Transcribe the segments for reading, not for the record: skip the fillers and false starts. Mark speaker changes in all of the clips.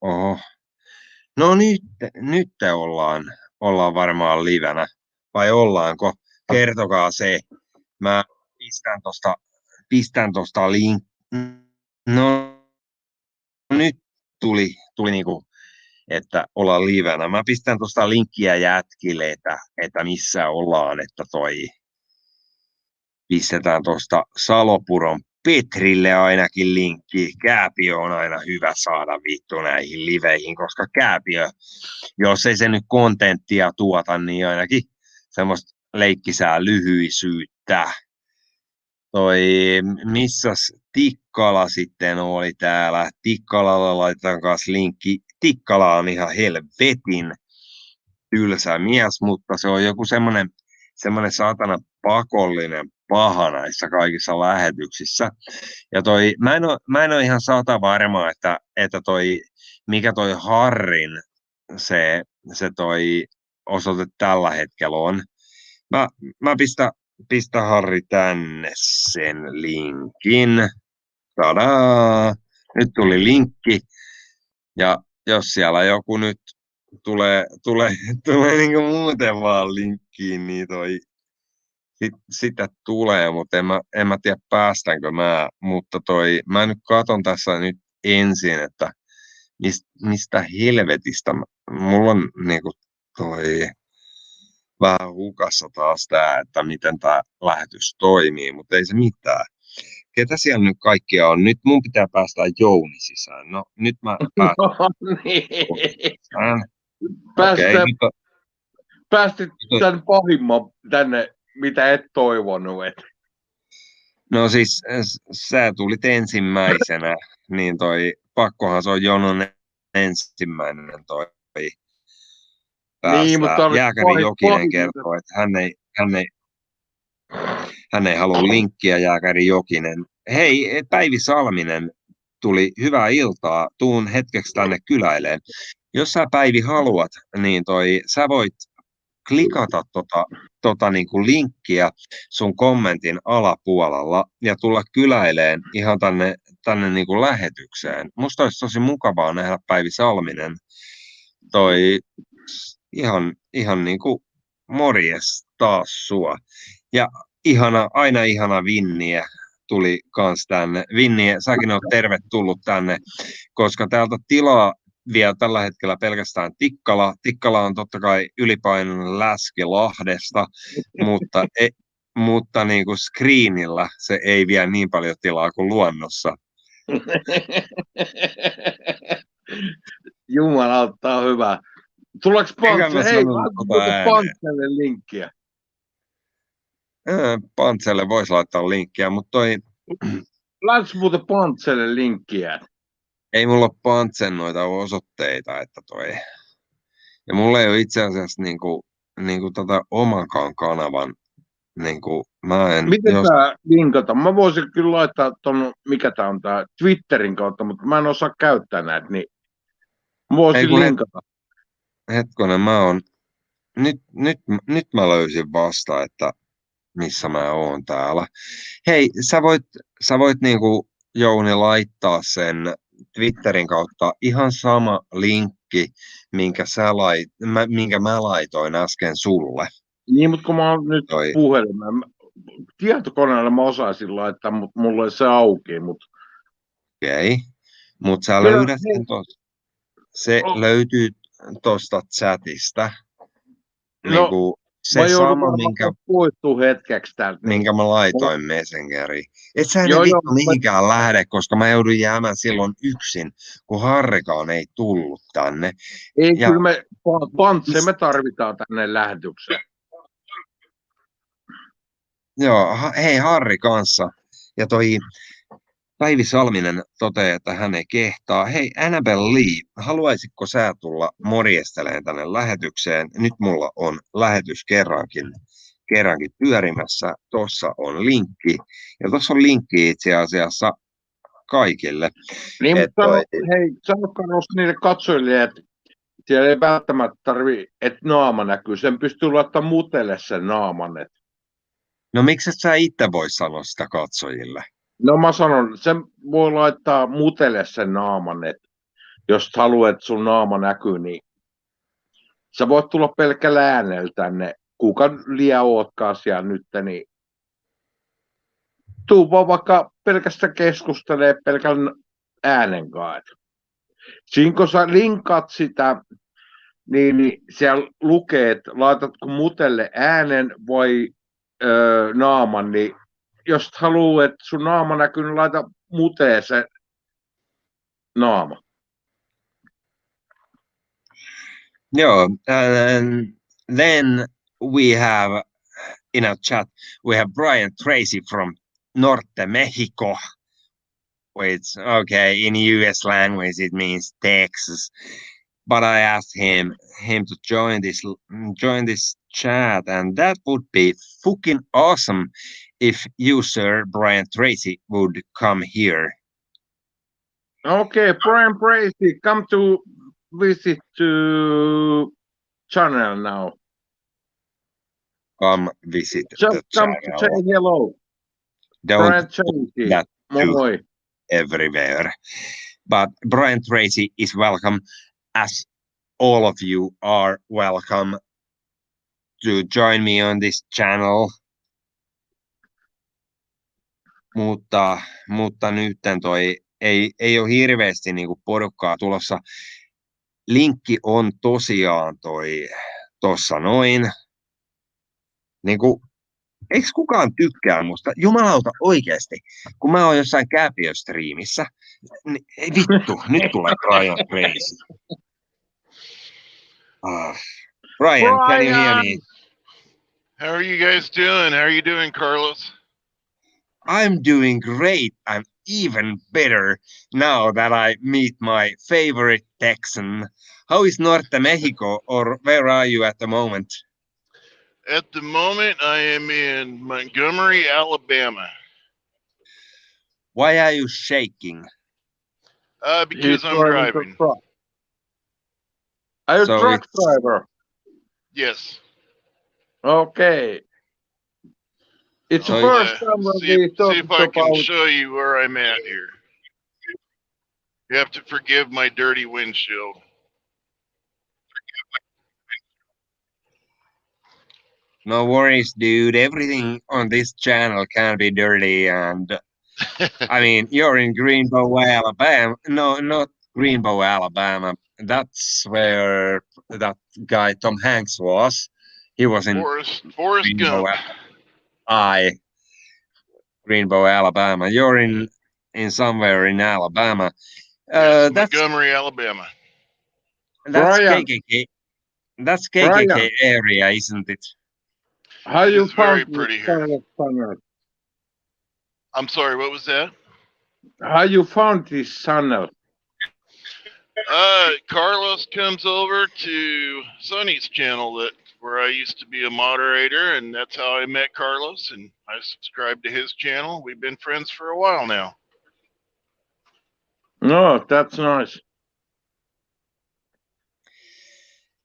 Speaker 1: Oho. No nyt ollaan varmaan livenä. Vai ollaanko? Kertokaa se. Mä pistän tosta link. No nyt tuli niinku, että ollaan livenä. Mä pistän tosta linkkiä jätkille, että missä ollaan, että pistetään tuosta Salopuron Petrille ainakin linkki. Kääpiö on aina hyvä saada vittu näihin liveihin, koska Kääpiö, jos ei se nyt kontenttia tuota, niin ainakin semmoista leikkisää lyhyisyyttä. Missäs Tikkala sitten oli täällä? Tikkalalle laitetaan kanssa linkki. Tikkala on ihan helvetin tylsä mies, mutta se on joku semmoinen saatana pakollinen paha näissä kaikissa lähetyksissä. Ja mä en ole ihan varma, että mikä toi Harrin se osoite tällä hetkellä on. Mä pistä Harri tänne sen linkin. Tadaa! Nyt tuli linkki. Ja jos siellä joku nyt tulee niinku muuten vaan linkkiin, niin sitä tulee, mutta en mä tiedä päästänkö mä, mutta mä nyt katon tässä nyt ensin, että mistä helvetistä mulla on niinku vähän hukassa taas tää, että miten tää lähetys toimii, mutta ei se mitään. Ketä siellä nyt kaikkia on? Nyt mun pitää päästä Jouni sisään. No, nyt mä
Speaker 2: No niin. Päästit tämän pahimman tänne, mitä et toivonut.
Speaker 1: No siis, sä tulit ensimmäisenä, niin pakkohan se on jonon ensimmäinen päästä.
Speaker 2: Niin, mutta
Speaker 1: Jääkäri Jokinen kertoo, että hän ei halua linkkiä, Jääkäri Jokinen. Hei, Päivi Salminen tuli hyvää iltaa, tuun hetkeksi tänne kyläileen. Jos sä Päivi haluat, niin sä voit klikata niin kuin linkkiä sun kommentin alapuolella ja tulla kyläileen ihan tänne niin kuin lähetykseen. Musta olisi tosi mukavaa nähdä Päivi Salminen. Ihan niin kuin morjes taas sua. Ja aina ihana Vinniä tuli kans tänne. Vinniä, säkin oot tervetullut tänne, koska täältä tilaa vielä tällä hetkellä pelkästään Tikkala. Tikkala on totta kai ylipainoinen läski Lahdesta, mutta niin kuin screenillä se ei vie niin paljon tilaa kuin luonnossa.
Speaker 2: Jumalauta on hyvä. Tuleeko Pantselle linkkiä?
Speaker 1: Pantselle voisi laittaa linkkiä, mutta
Speaker 2: Läks muuten Pantselle linkkiä?
Speaker 1: Ei mulla ole Pantsen noita osoitteita, ja mulla ei ole itse asiassa niinku omankaan kanavan,
Speaker 2: Miten tää linkata? Mä voisin kyllä laittaa ton, mikä tää on tää, Twitterin kautta, mutta mä en osaa käyttää näitä, niin mä voisin linkata.
Speaker 1: Hetkonen, nyt mä löysin vasta, että missä mä oon täällä. Hei, sä voit niinku Jouni laittaa sen Twitterin kautta ihan sama linkki, minkä mä laitoin äsken sulle.
Speaker 2: Niin, mutta kun mä oon nyt puhelimella, tietokoneella mä osaisin laittaa, mutta mulla ei se auki.
Speaker 1: Okei, mutta sä löydät sen se löytyy tuosta chatista. Niinku, se sama, minkä mä laitoin Messengeriin. Et sä nyt vittu mihinkään lähde, koska mä joudun jäämään silloin yksin, kun Harrikaan ei tullut tänne.
Speaker 2: Ei, kyllä me me tarvitaan tänne lähetykseen.
Speaker 1: Joo, hei Harri kanssa. Ja Päivi Salminen toteaa, että hän ei kehtaa. Hei Annabelle Lee, haluaisitko sä tulla morjesteleen tänne lähetykseen? Nyt mulla on lähetys kerrankin pyörimässä. Tuossa on linkki. Ja tuossa on linkki itse asiassa kaikille.
Speaker 2: Niin, mutta sanokaa niille katsojille, että siellä ei välttämättä tarvitse, että naama näkyy. Sen pystyy laittamaan mutelle sen naaman.
Speaker 1: No miksi et sä itse voi sanoa sitä katsojille?
Speaker 2: No mä sanon, sen voi laittaa mutelle sen naaman, että jos haluat, että sun naama näkyy, niin sä voit tulla pelkällä äänellä tänne. Kuka liian ootkaan siellä nyt, niin tuu vaan vaikka pelkästään keskustelee pelkän äänen kanssa. Siinä kun sä linkat sitä, niin siellä lukee, että laitatko mutelle äänen vai naaman, niin jos haluat, että sun naama näkyy, niin laita muteen se naama.
Speaker 1: Joo, and then we have in our chat, we have Brian Tracy from Norte Mexico, which, okay, in US language it means Texas. But I asked him to join this chat, and that would be fucking awesome if you, sir, Brian Tracy, would come here.
Speaker 2: Okay, Brian Tracy, come to visit to channel now.
Speaker 1: Come visit
Speaker 2: Just
Speaker 1: the
Speaker 2: come
Speaker 1: channel.
Speaker 2: to say hello.
Speaker 1: Don't
Speaker 2: Brian Tracy.
Speaker 1: that
Speaker 2: Moi.
Speaker 1: Everywhere. But Brian Tracy is welcome, as all of you are welcome to join me on this channel. Mutta nytten toi ei ole hirveästi niinku porukkaa tulossa. Linkki on tosiaan toi tossa noin. Niinku, eikö kukaan tykkää musta? Jumalauta oikeesti. Kun mä oon jossain Kääpiö-striimissä, niin ei vittu, nyt tulee Brian Tracy. Brian, can you hear me?
Speaker 3: How are you guys doing? How are you doing, Carlos?
Speaker 1: I'm doing great. I'm even better now that I meet my favorite Texan. How is Norte Mexico, or where are you at the moment?
Speaker 3: At the moment, I am in Montgomery, Alabama.
Speaker 1: Why are you shaking?
Speaker 3: Because I'm driving.
Speaker 2: Are you a truck driver?
Speaker 3: Yes.
Speaker 2: Okay. It's the first time
Speaker 3: see if I can show you where I'm at here. You have to forgive my dirty windshield.
Speaker 1: No worries, dude. Everything on this channel can be dirty, and I mean, you're in Greenbow, Alabama. No, not Greenbow, Alabama. That's where that guy Tom Hanks was. He was in
Speaker 3: Forrest Gump.
Speaker 1: Greenbow, Alabama. You're in somewhere in Alabama.
Speaker 3: Yes, Montgomery, Alabama.
Speaker 1: That's KKK. That's KKK area, isn't it?
Speaker 2: How you
Speaker 3: found pretty here. I'm sorry, what was that?
Speaker 2: How you found this channel?
Speaker 3: Carlos comes over to Sonny's channel where I used to be a moderator, and that's how I met Carlos, and I subscribed to his channel. We've been friends for a while now.
Speaker 2: Oh, that's nice.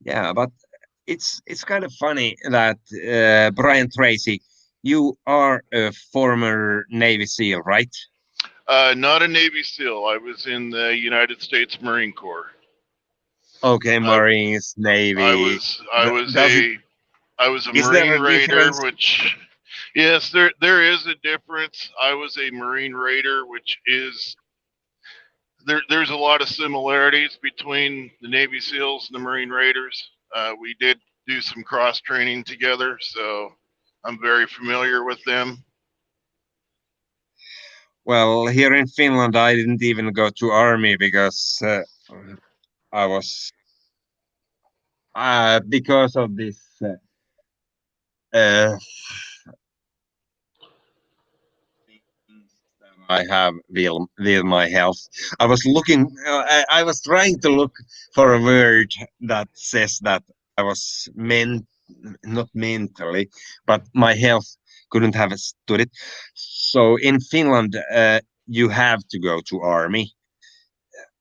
Speaker 1: Yeah, but it's kind of funny that Brian Tracy, you are a former Navy SEAL, right?
Speaker 3: Not a Navy SEAL. I was in the United States Marine Corps.
Speaker 1: Okay, Marines, Navy.
Speaker 3: I was a Marine Raider, which, yes, there is a difference. I was a Marine Raider, which is there's a lot of similarities between the Navy SEALs and the Marine Raiders. We did do some cross training together, so I'm very familiar with them.
Speaker 1: Well, here in Finland, I didn't even go to army because I was because of this I have with my health. I was looking. I was trying to look for a word that says that I was not mentally, but my health couldn't have stood it. So in Finland, you have to go to army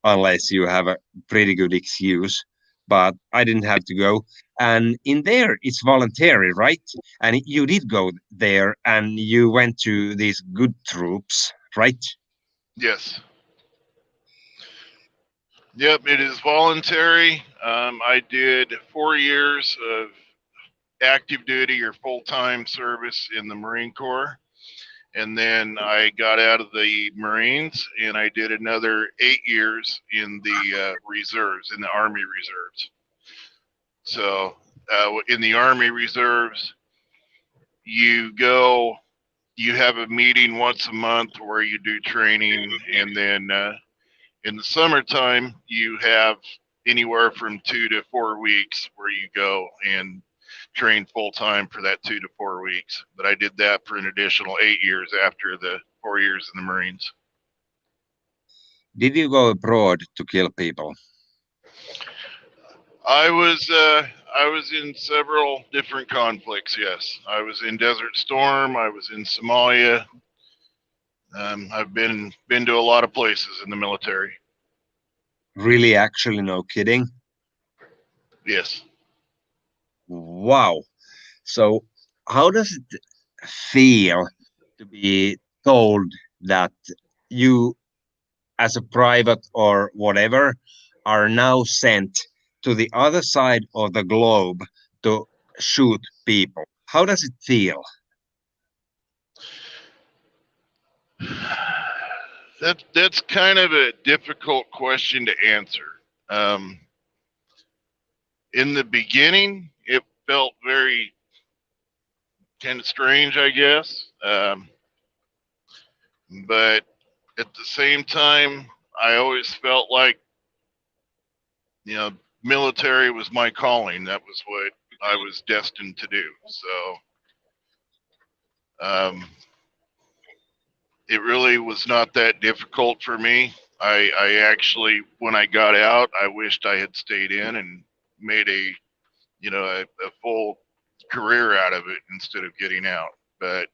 Speaker 1: unless you have a pretty good excuse. But I didn't have to go. And in there, it's voluntary, right? And you did go there, and you went to these good troops, right?
Speaker 3: Yes. Yep, it is voluntary. I did 4 years of active duty or full-time service in the Marine Corps. And then I got out of the Marines and I did another 8 years in the reserves, in the Army Reserves. So in the Army Reserves, you have a meeting once a month where you do training. And then in the summertime, you have anywhere from 2 to 4 weeks where you go and train full time for that 2 to 4 weeks. But I did that for an additional 8 years after the 4 years in the Marines.
Speaker 1: Did you go abroad to kill people?
Speaker 3: I was in several different conflicts. Yes, I was in Desert Storm. I was in Somalia. I've been to a lot of places in the military.
Speaker 1: Really, actually, no kidding?
Speaker 3: Yes.
Speaker 1: Wow. So how does it feel to be told that you, as a private or whatever, are now sent to the other side of the globe to shoot people? How does it feel?
Speaker 3: That's kind of a difficult question to answer. In the beginning, it felt very kind of strange, I guess. But at the same time, I always felt like, military was my calling. That was what I was destined to do. So, it really was not that difficult for me. I actually, when I got out, I wished I had stayed in and made a full career out of it instead of getting out. But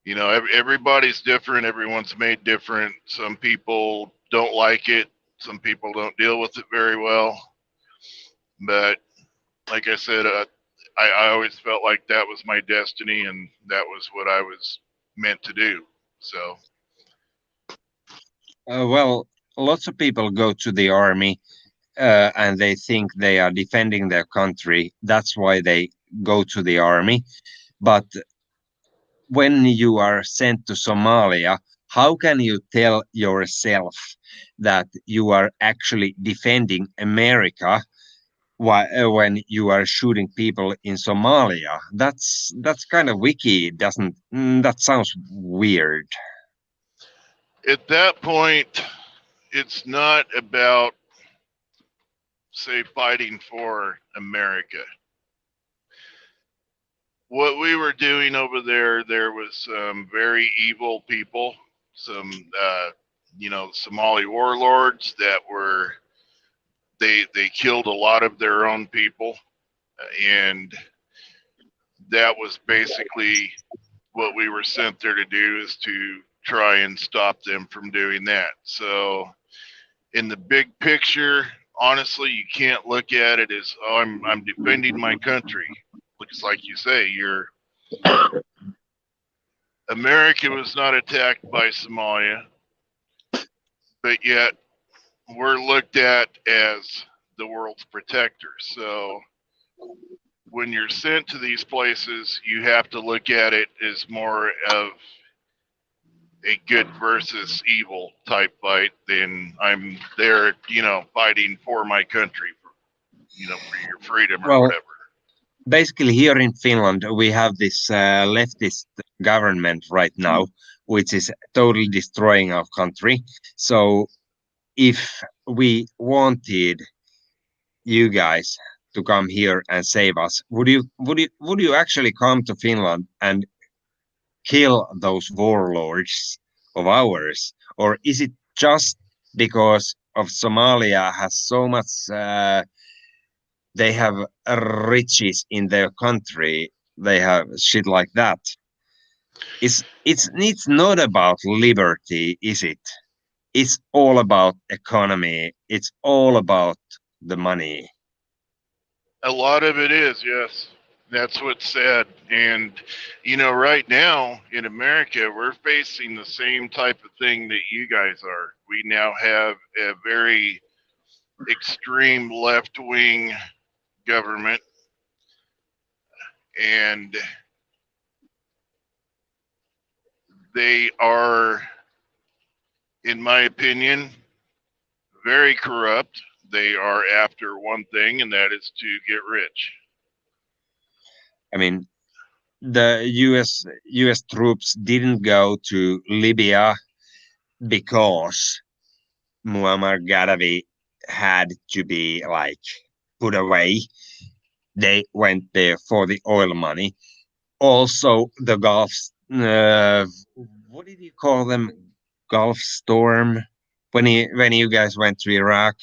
Speaker 3: everybody's different. Everyone's made different. Some people don't like it. Some people don't deal with it very well. But like I said, I always felt like that was my destiny and that was what I was meant to do. So.
Speaker 1: Well, lots of people go to the army and they think they are defending their country. That's why they go to the army. But when you are sent to Somalia, how can you tell yourself that you are actually defending America when you are shooting people in Somalia? That's kind of wiki, doesn't that sounds weird?
Speaker 3: At that point, it's not about, say, fighting for America. What we were doing over there was some very evil people, some Somali warlords that were they killed a lot of their own people, and that was basically what we were sent there to do, is to try and stop them from doing that. So in the big picture, honestly, you can't look at it as, oh, I'm defending my country. Looks like you say America was not attacked by Somalia, but yet we're looked at as the world's protector. So when you're sent to these places, you have to look at it as more of a good versus evil type fight than I'm there, fighting for my country, for your freedom or
Speaker 1: Well,
Speaker 3: whatever.
Speaker 1: basically, here in Finland, we have this leftist government right now, which is totally destroying our country. So, if we wanted you guys to come here and save us, would you actually come to Finland and kill those warlords of ours, or is it just because of Somalia has so much? They have riches in their country. They have shit like that. It's not about liberty, is it? It's all about economy. It's all about the money.
Speaker 3: A lot of it is, yes. That's what's sad. And, right now in America, we're facing the same type of thing that you guys are. we now have a very extreme left-wing government, and they are, in my opinion, very corrupt. They are after one thing, and that is to get rich.
Speaker 1: I mean, the US troops didn't go to Libya because Muammar Gaddafi had to be like put away. They went there for the oil money. Also, the Gulf, what did you call them? Gulf Storm. When you guys went to Iraq,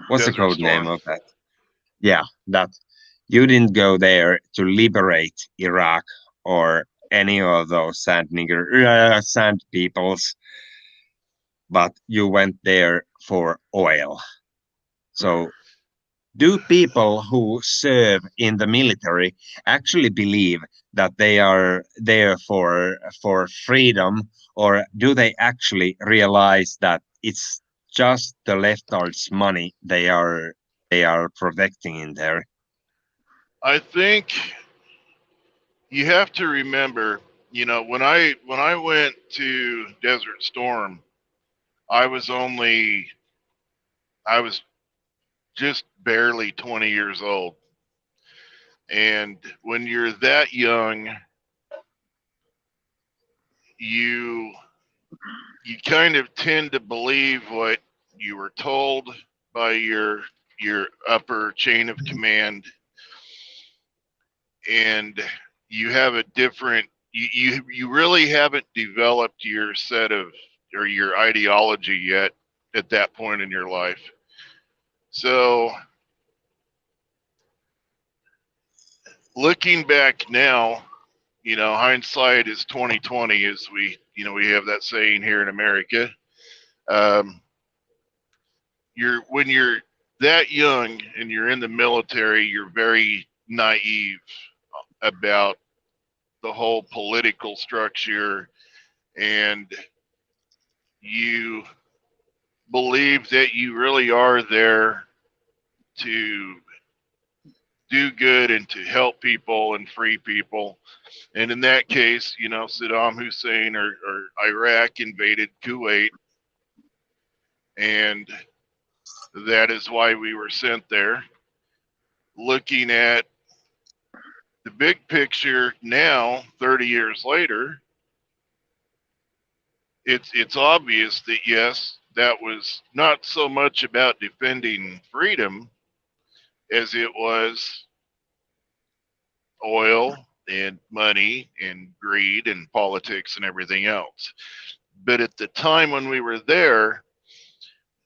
Speaker 1: what's the
Speaker 3: Desert
Speaker 1: code name
Speaker 3: Storm.
Speaker 1: of that? Yeah, that you didn't go there to liberate Iraq or any of those sand peoples, but you went there for oil. So, do people who serve in the military actually believe that they are there for freedom, or do they actually realize that it's just the leftards' money they are protecting in there?
Speaker 3: I think you have to remember, when I went to Desert Storm, I was just barely 20 years old. And when you're that young, you kind of tend to believe what you were told by your upper chain of command, and you have a different you really haven't developed your set of or your ideology yet at that point in your life. So looking back now, hindsight is 2020, as we have that saying here in America. When you're that young and you're in the military, you're very naive about the whole political structure, and you believe that you really are there to do good and to help people and free people. And in that case, Saddam Hussein or Iraq invaded Kuwait, and that is why we were sent there. Looking at the big picture now, 30 years later, it's obvious that yes, that was not so much about defending freedom as it was oil and money and greed and politics and everything else. But at the time when we were there,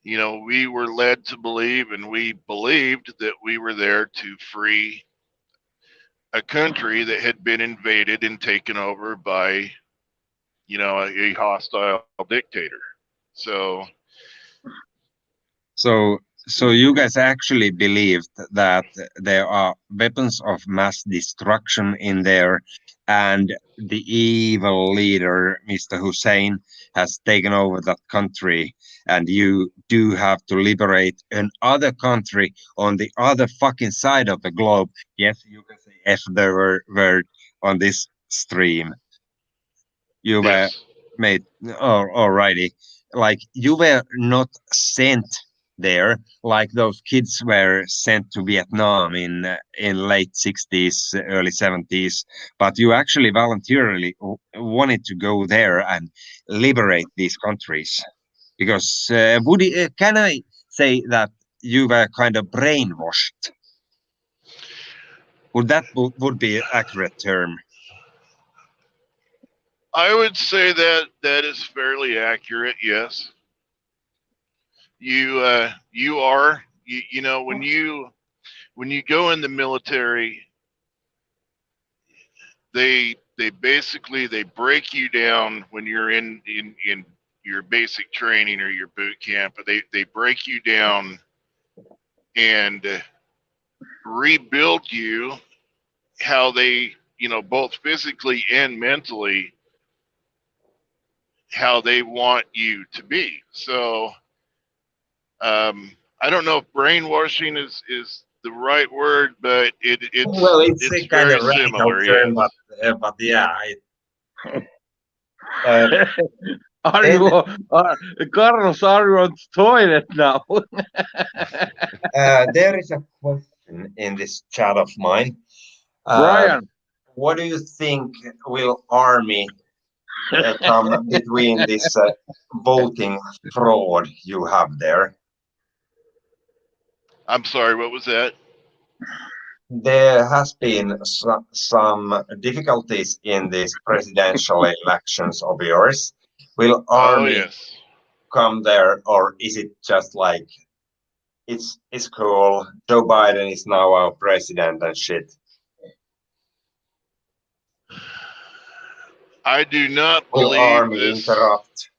Speaker 3: we were led to believe, and we believed that we were there to free a country that had been invaded and taken over by, a hostile dictator. So
Speaker 1: So, so you guys actually believed that there are weapons of mass destruction in there, and the evil leader, Mr. Hussein, has taken over that country, and you do have to liberate another country on the other fucking side of the globe. Yes, you can say F the word on this stream. You were
Speaker 3: yes,
Speaker 1: made, oh, alrighty. Like you were not sent there, like those kids were sent to Vietnam in late 60s, early 70s, but you actually voluntarily wanted to go there and liberate these countries. Because can I say that you were kind of brainwashed? Would be an accurate term?
Speaker 3: I would say that is fairly accurate. Yes, you are when you go in the military, they basically they break you down when you're in your basic training or your boot camp. They break you down and rebuild you how they both physically and mentally how they want you to be. So I don't know if brainwashing is the right word, but
Speaker 1: Well, it's a
Speaker 3: it's
Speaker 1: kind
Speaker 3: very
Speaker 1: of radical
Speaker 3: similar.
Speaker 1: term,
Speaker 3: Yes.
Speaker 1: but yeah, um,
Speaker 2: Are
Speaker 1: then
Speaker 2: you, Carlos, are you on the toilet now?
Speaker 1: there is a question in this chat of mine.
Speaker 2: Brian,
Speaker 1: What do you think will army come between this voting fraud you have there?
Speaker 3: I'm sorry. What was that?
Speaker 1: There has been some difficulties in these presidential elections of yours. Will
Speaker 3: Oh
Speaker 1: army
Speaker 3: yes.
Speaker 1: come there, or is it just like it's cool? Joe Biden is now our president and shit.
Speaker 3: I do not
Speaker 1: Will
Speaker 3: believe
Speaker 1: army
Speaker 3: this.
Speaker 1: interrupt?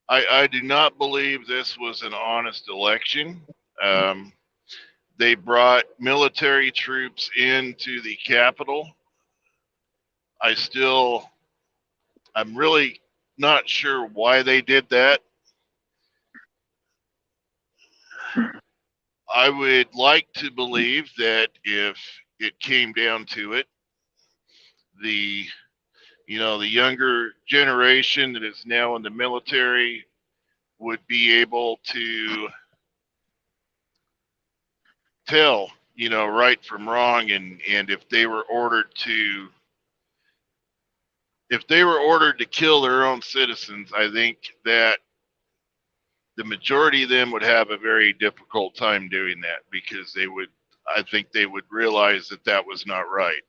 Speaker 3: I do not believe this was an honest election. Um, they brought military troops into the Capitol. I'm really not sure why they did that. I would like to believe that if it came down to it, the the younger generation that is now in the military would be able to tell right from wrong, and if they were ordered to kill their own citizens, I think that the majority of them would have a very difficult time doing that, because I think they would realize that that was not right.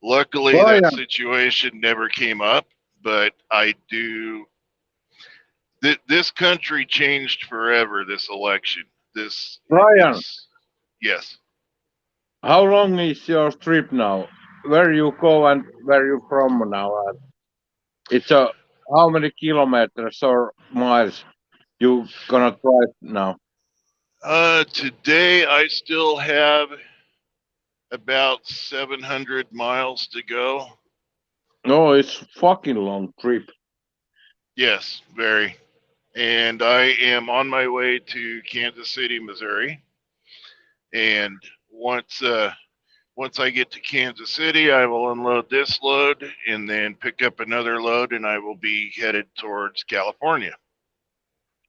Speaker 3: Luckily, that
Speaker 2: Brian,
Speaker 3: situation never came up, but this country changed forever, this election.
Speaker 2: Brian,
Speaker 3: It's, yes.
Speaker 2: how long is your trip now? Where you go and where you from now? It's how many kilometers or miles you gonna drive now?
Speaker 3: Today I still have about 700 miles to go.
Speaker 2: No, it's fucking long trip.
Speaker 3: Yes, very. And I am on my way to Kansas City, Missouri. And once I get to Kansas City, I will unload this load and then pick up another load, and I will be headed towards California.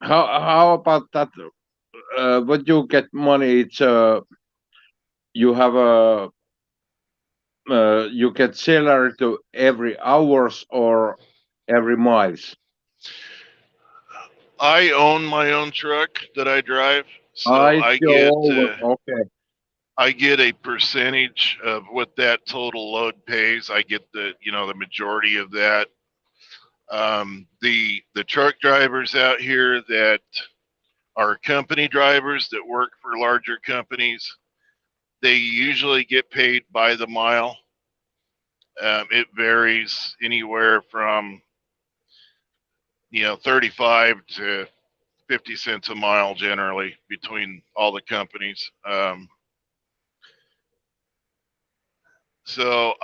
Speaker 2: How about that? When you get money, it's you have a you get salary to every hours or every miles.
Speaker 3: I own my own truck that I drive, so
Speaker 2: It's your own. Okay.
Speaker 3: I get a percentage of what that total load pays. I get the majority of that. The truck drivers out here that are company drivers that work for larger companies, they usually get paid by the mile. It varies anywhere from 35 to 50 cents a mile generally between all the companies. So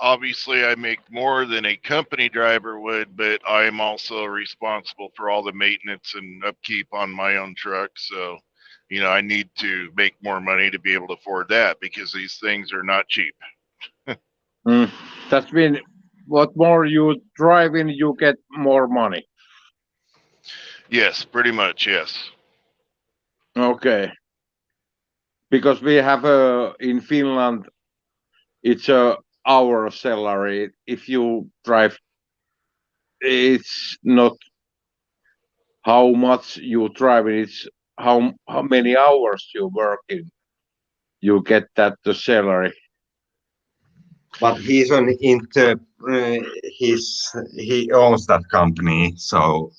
Speaker 3: obviously I make more than a company driver would, but I'm also responsible for all the maintenance and upkeep on my own truck. So, I need to make more money to be able to afford that, because these things are not cheap.
Speaker 2: That's been what more you driving, you get more money.
Speaker 3: Yes, pretty much. Yes.
Speaker 2: Okay. Because we have in Finland, it's hour salary. If you drive, it's not how much you drive. It's how many hours you working. You get that the salary.
Speaker 1: But he's on inter. He owns that company, so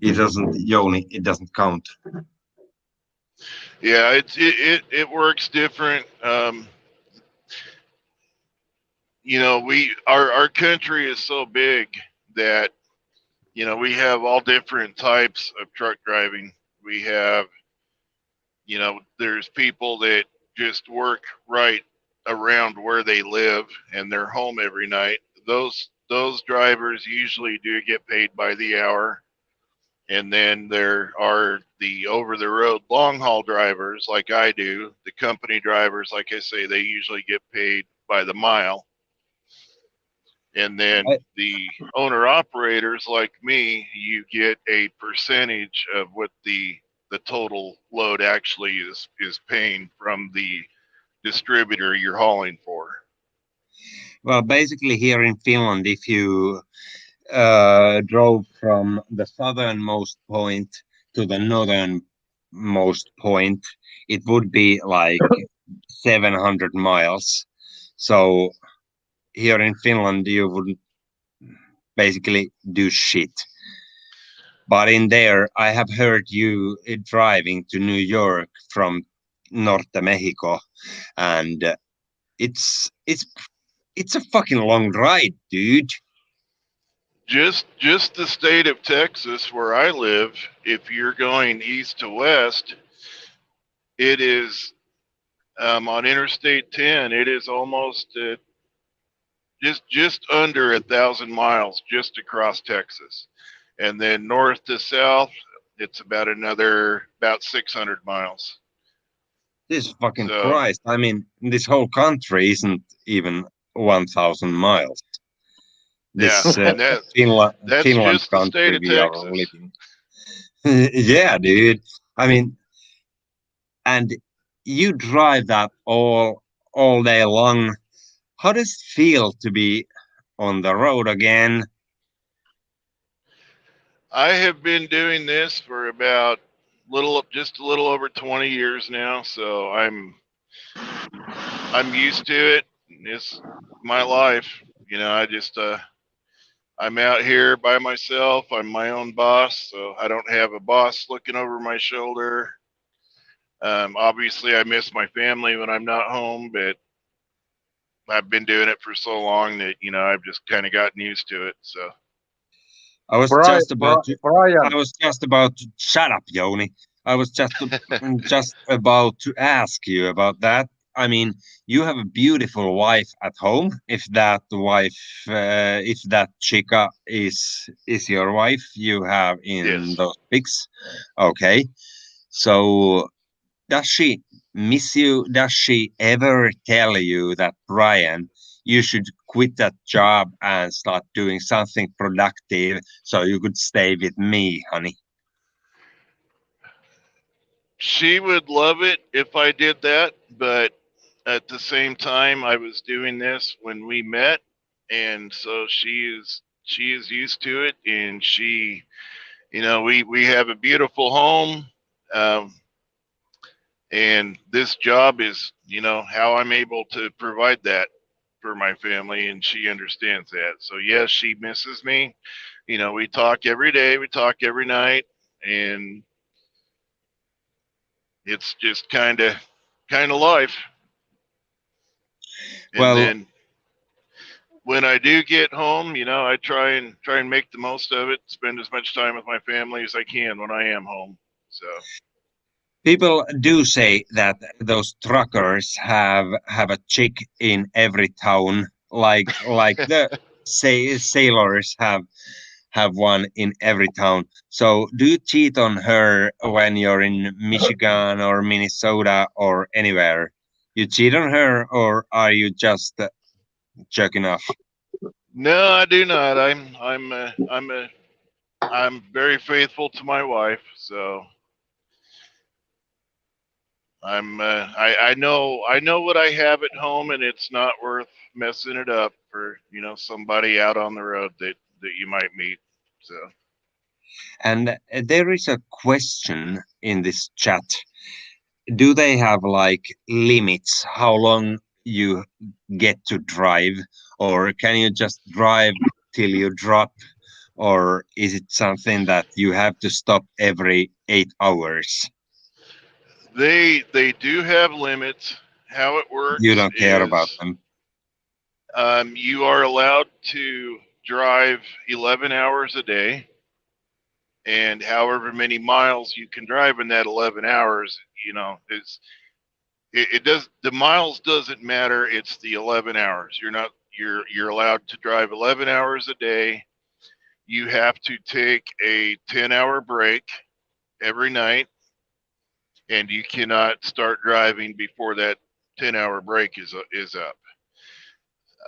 Speaker 1: it doesn't count.
Speaker 3: Yeah, it works different. Our country is so big that we have all different types of truck driving. We have, there's people that just work right around where they live and they're home every night. Those those drivers usually do get paid by the hour. And then there are the over the road long haul drivers like I do. The company drivers, like I say, they usually get paid by the mile. And then the owner operators like me, you get a percentage of what the total load actually is paying from the distributor you're hauling for.
Speaker 1: Well, basically here in Finland, if you drove from the southernmost point to the northernmost point, it would be like 700 miles. So here in Finland, you would basically do shit. But in there, I have heard you driving to New York from Norte Mexico, and it's a fucking long ride, dude.
Speaker 3: Just the state of Texas where I live, if you're going east to west, it is on Interstate 10. It is almost just under 1,000 miles just across Texas, and then north to south, it's about 600 miles.
Speaker 1: This fucking Christ! I mean, this whole country isn't even 1,000 miles. This Finland
Speaker 3: just the
Speaker 1: country
Speaker 3: state of
Speaker 1: we are
Speaker 3: Texas.
Speaker 1: living. Yeah, dude. I mean, and you drive that all day long. How does it feel to be on the road again?
Speaker 3: I have been doing this for about just a little over 20 years now, so I'm used to it. It's my life. You know, I'm out here by myself. I'm my own boss, so I don't have a boss looking over my shoulder. Obviously, I miss my family when I'm not home, but I've been doing it for so long that I've just kind of gotten used to it. So
Speaker 1: I was just about to shut up, Joni. I was just about to ask you about that. I mean, you have a beautiful wife at home. If that chica is your wife you have in those pics, okay. So does she miss you? Does she ever tell you that, Brian, you should quit that job and start doing something productive so you could stay with me, honey?
Speaker 3: She would love it if I did that, but at the same time, I was doing this when we met, and so she is used to it, and we have a beautiful home. And this job is how I'm able to provide that for my family, and she understands that. So yes, she misses me. We talk every day, we talk every night, and it's just kind of life. And then when I do get home, I try and make the most of it, spend as much time with my family as I can when I am home. So
Speaker 1: people do say that those truckers have a chick in every town, like the sailors have one in every town. So do you cheat on her when you're in Michigan or Minnesota or anywhere? You cheat on her, or are you just jerking off?
Speaker 3: no, I do not. I'm very faithful to my wife, so I know what I have at home, and it's not worth messing it up for somebody out on the road that you might meet. So
Speaker 1: And there is a question in this chat. Do they have like limits how long you get to drive, or can you just drive till you drop, or is it something that you have to stop every 8 hours?
Speaker 3: they do have limits. How it works
Speaker 1: You don't care about
Speaker 3: is
Speaker 1: them.
Speaker 3: you are allowed to drive 11 hours a day, and however many miles you can drive in that 11 hours, is it does the miles doesn't matter. It's the 11 hours. You're not You're allowed to drive 11 hours a day. You have to take a 10-hour break every night, and you cannot start driving before that 10-hour break is up.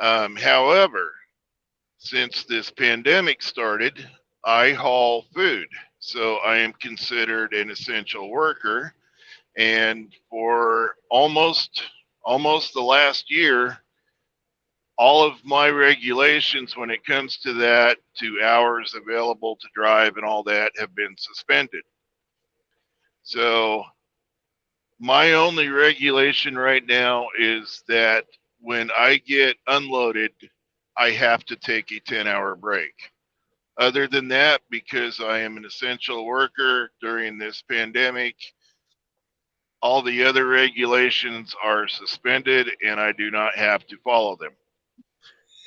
Speaker 3: However, since this pandemic started, I haul food, so I am considered an essential worker. And for almost the last year, all of my regulations when it comes to that, to hours available to drive and all that, have been suspended. So my only regulation right now is that when I get unloaded, I have to take a 10-hour break. Other than that, because I am an essential worker during this pandemic, all the other regulations are suspended and I do not have to follow them.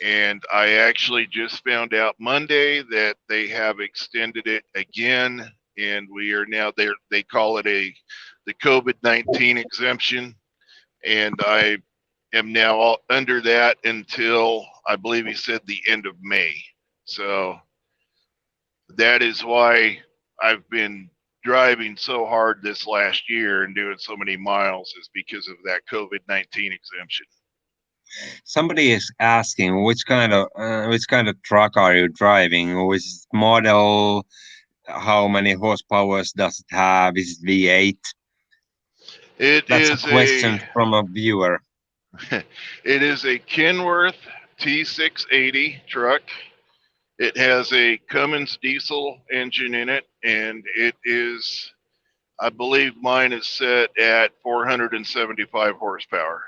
Speaker 3: And I actually just found out Monday that they have extended it again, and we are now there. They call it the COVID-19 exemption, and I am now under that until I believe he said the end of May. So that is why I've been driving so hard this last year and doing so many miles, is because of that COVID-19 exemption.
Speaker 1: Somebody is asking which kind of truck are you driving? Which model? How many horsepower does it have? Is it V8? That's a question from a viewer.
Speaker 3: It is a Kenworth T680 truck. It has a Cummins diesel engine in it, and it is, I believe mine is set at 475 horsepower.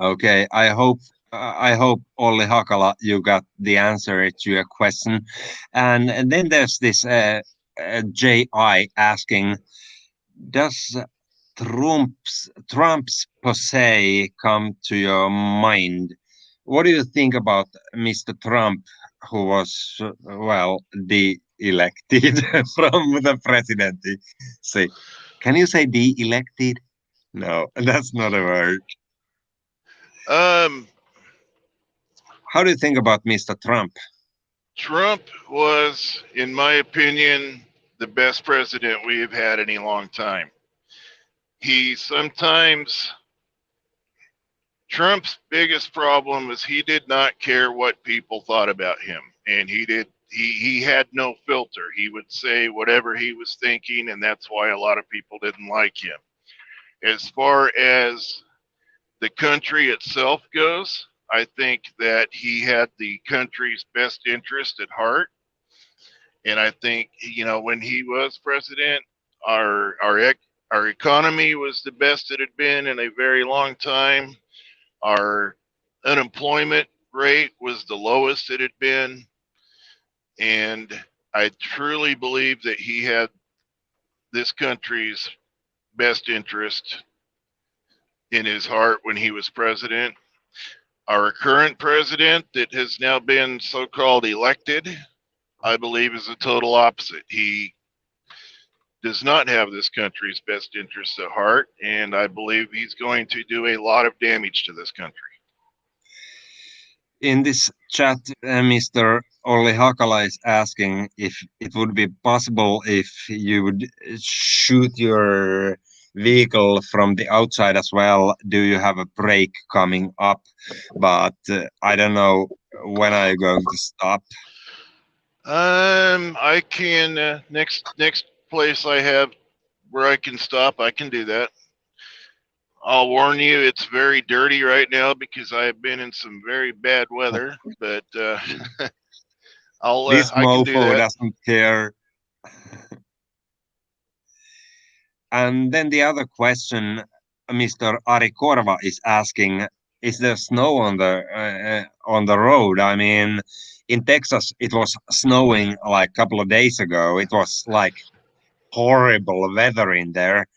Speaker 1: Okay, I hope Olli Hakala, you got the answer to your question. And then there's this JI asking, does Trump's pose come to your mind? What do you think about Mr. Trump, who was well de-elected from the presidency? Say, can you say de-elected? No, that's not a word. How do you think about Mr. Trump?
Speaker 3: Trump was, in my opinion, the best president we have had in a long time. Trump's biggest problem is he did not care what people thought about him, and he had no filter. He would say whatever he was thinking, and that's why a lot of people didn't like him. As far as the country itself goes, I think that he had the country's best interest at heart. And I think, when he was president, our economy was the best it had been in a very long time. Our unemployment rate was the lowest it had been. And I truly believe that he had this country's best interest in his heart when he was president. Our current president, that has now been so-called elected, I believe is the total opposite. He does not have this country's best interests at heart, and I believe he's going to do a lot of damage to this country.
Speaker 1: In this chat, Mr. Olli Hakala is asking if it would be possible if you would shoot your vehicle from the outside as well. Do you have a break coming up? But I don't know when are you going to stop.
Speaker 3: I can next place I have where I can stop, I can do that. I'll warn you, it's very dirty right now because I have been in some very bad weather. But
Speaker 1: this
Speaker 3: I can do that.
Speaker 1: Doesn't care. And then the other question, Mr. Ari Korva is asking: is there snow on the road? I mean, in Texas, it was snowing like a couple of days ago. It was like horrible weather in there.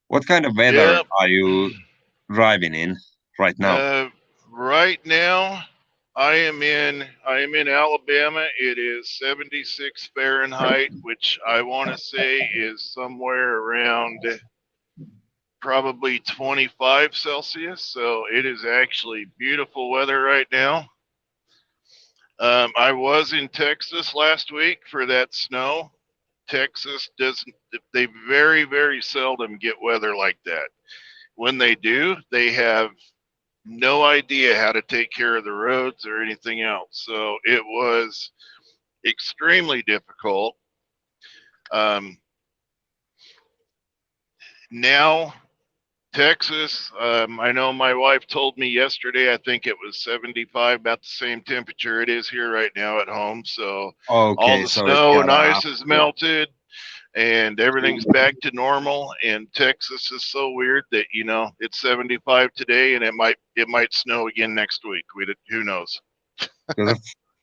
Speaker 1: What kind of weather are you driving in right now?
Speaker 3: Right now, I am in Alabama. It is 76 Fahrenheit, which I want to say is somewhere around probably 25 Celsius. So it is actually beautiful weather right now. I was in Texas last week for that snow. Texas doesn't, they very, very seldom get weather like that. When they do, they have no idea how to take care of the roads or anything else. So it was extremely difficult. Now, Texas, I know my wife told me yesterday, I think it was 75, about the same temperature it is here right now at home. So all
Speaker 1: Okay,
Speaker 3: the
Speaker 1: so it
Speaker 3: snow
Speaker 1: got
Speaker 3: and
Speaker 1: up.
Speaker 3: ice is melted and everything's back to normal. And Texas is so weird that, you know, it's 75 today and it might snow again next week. Who knows?
Speaker 1: Because a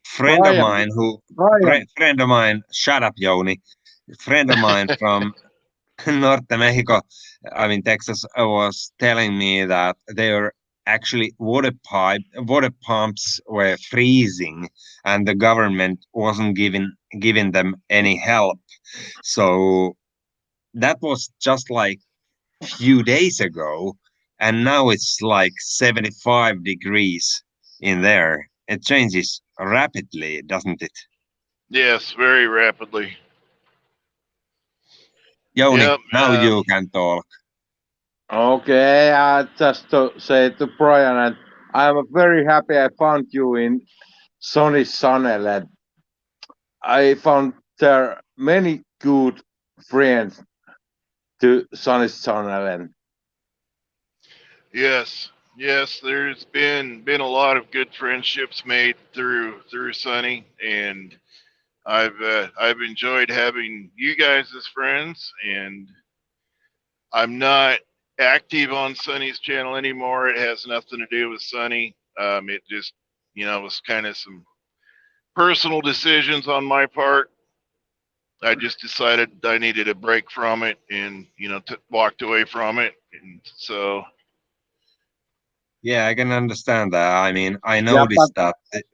Speaker 1: friend of mine
Speaker 2: Brian,
Speaker 1: friend of mine, shut up, Joni. Friend of mine from North Mexico, I mean Texas, was telling me that their actually water pumps were freezing, and the government wasn't giving them any help. So that was just like few days ago, and now it's like 75 degrees in there. It changes rapidly, doesn't it?
Speaker 3: Yes, very rapidly.
Speaker 1: Joni,
Speaker 3: Yep.
Speaker 1: now you can talk.
Speaker 2: okay, just to say to Brian, and I'm very happy I found you in Sonny Sanel. I found there many good friends to Sonny Sanel.
Speaker 3: Yes. Yes, there's been a lot of good friendships made through Sunny, and I've enjoyed having you guys as friends. And I'm not active on Sunny's channel anymore. It has nothing to do with Sunny. It just, you know, was kind of some personal decisions on my part. I just decided I needed a break from it, and you know, walked away from it. And so,
Speaker 1: Yeah, I can understand that. I mean, I
Speaker 2: Yeah,
Speaker 1: noticed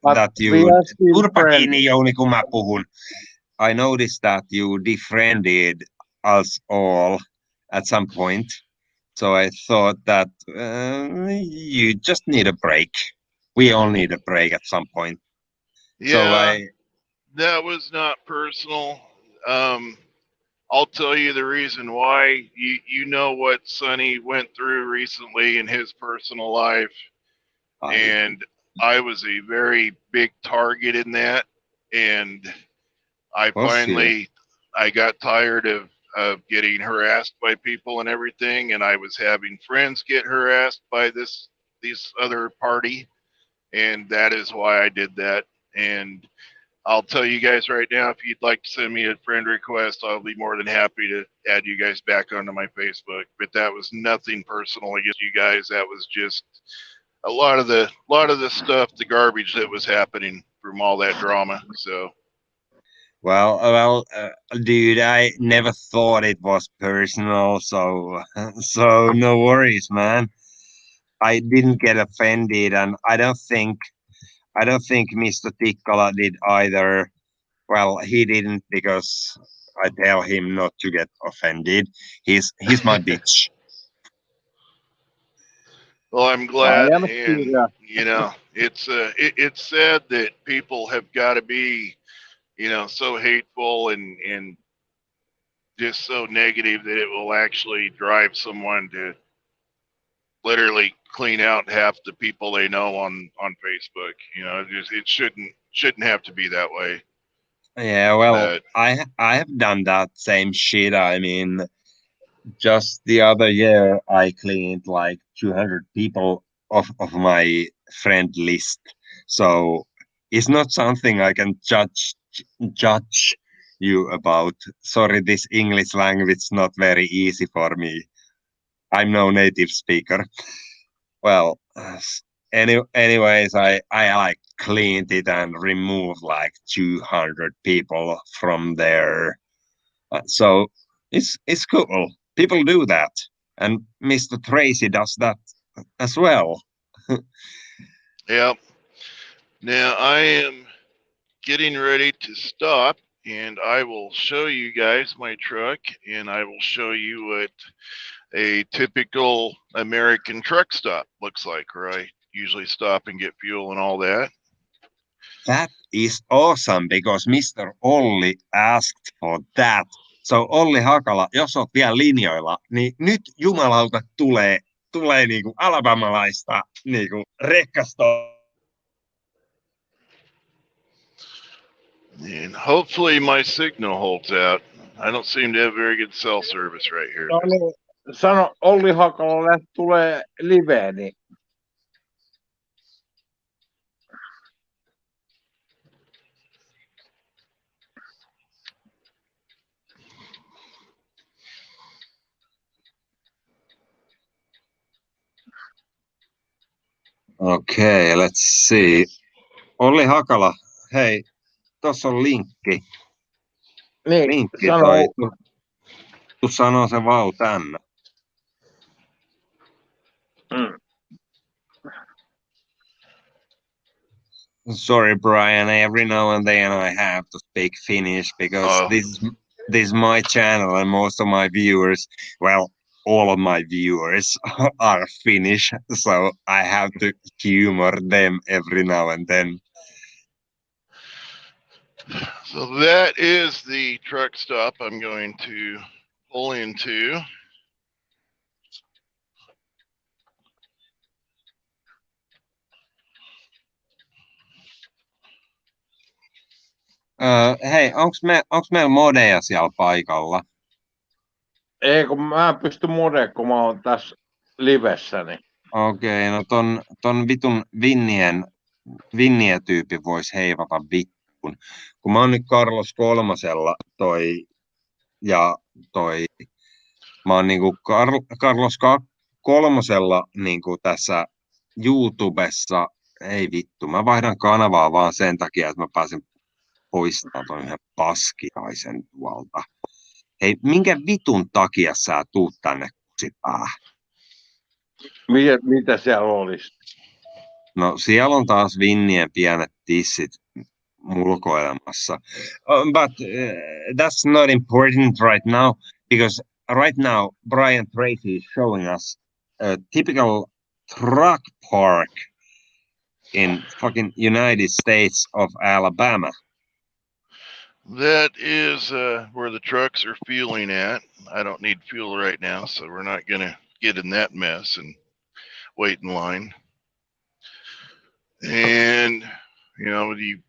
Speaker 2: but
Speaker 1: that
Speaker 2: we
Speaker 1: you
Speaker 2: are still
Speaker 1: turpa
Speaker 2: friends.
Speaker 1: kiinni, Jouni, kun mä puhun. I noticed that you defriended us all at some point. So I thought that you just need a break. We all need a break at some point. So
Speaker 3: yeah, that was not personal. Um, I'll tell you the reason why. You know what Sonny went through recently in his personal life,
Speaker 1: I
Speaker 3: and I was a very big target in that. And I
Speaker 1: was you.
Speaker 3: finally I got tired of getting harassed by people and everything, and I was having friends get harassed by this other party, and that is why I did that. And I'll tell you guys right now, if you'd like to send me a friend request, I'll be more than happy to add you guys back onto my Facebook. But that was nothing personal against you guys. That was just a lot of the stuff, the garbage that was happening from all that drama. So
Speaker 1: Dude, I never thought it was personal, so so no worries, man. I didn't get offended, and I don't think Mr. Piccolo did either. Well, he didn't because I tell him not to get offended. He's my bitch.
Speaker 3: well, I'm
Speaker 2: I
Speaker 3: glad,
Speaker 2: am
Speaker 3: and
Speaker 2: still
Speaker 3: you know, it's sad that people have got to be, you know, so hateful and just so negative that it will actually drive someone to literally clean out half the people they know on Facebook. You know, it shouldn't have to be that way.
Speaker 1: Yeah, well,
Speaker 3: But
Speaker 1: I have done that same shit. I mean, just the other year I cleaned like 200 people of my friend list. So it's not something I can judge you about. Sorry, this English language is not very easy for me. I'm no native speaker. Well, anyways, I like cleaned it and removed like 200 people from there. So it's cool. People do that, and Mr. Tracy does that as well.
Speaker 3: yeah, now I am getting ready to stop, and I will show you guys my truck, and I will show you what a typical American truck stop looks like, where I usually stop and get fuel and all that.
Speaker 1: That is awesome because Mr. Olli asked for that. So Olli Hakala, jos oot vielä linjoilla, niin nyt jumalauta tulee niinku alabamalaista niinku rekkastoa.
Speaker 3: And hopefully my signal holds out. I don't seem to have very good cell service right here.
Speaker 2: No niin, sano Olli Hakalalle, että tulee live, niin
Speaker 1: Okay, let's see. Olli Hakala, hei, tuossa on linkki.
Speaker 2: niin,
Speaker 1: Linkki
Speaker 2: sano,
Speaker 1: toi. Tu sanoo se vau tänne. Sorry, Brian. Every now and then I have to speak Finnish because this is my channel and most of my viewers, well, all of my viewers are Finnish, so I have to humor them every now and then.
Speaker 3: So that is the truck stop I'm going to pull into.
Speaker 1: Hei, onks meillä modeja siellä paikalla?
Speaker 2: ei kun mä en pysty modeen, kun mä oon tässä livessäni.
Speaker 1: Okei, no ton vitun Vinniä tyyppi vois heivata vittuun. Kun mä oon nyt Carlos kolmosella mä oon niinku Carlos kolmosella niinku tässä YouTubessa, ei vittu, mä vaihdan kanavaa vaan sen takia, että mä pääsen poistamaan ton yhden paskiaisen tuolta. Hei, minkä vitun takia sä tuut tänne kusipää?
Speaker 2: Mitä siellä olisi?
Speaker 1: No siellä on taas Vinnien pienet tissit mulkoilemassa. But that's not important right now, because right now Brian Tracy is showing us a typical truck park in fucking United States of Alabama.
Speaker 3: That is where the trucks are fueling at. I don't need fuel right now, so we're not going to get in that mess and wait in line. And, you know, you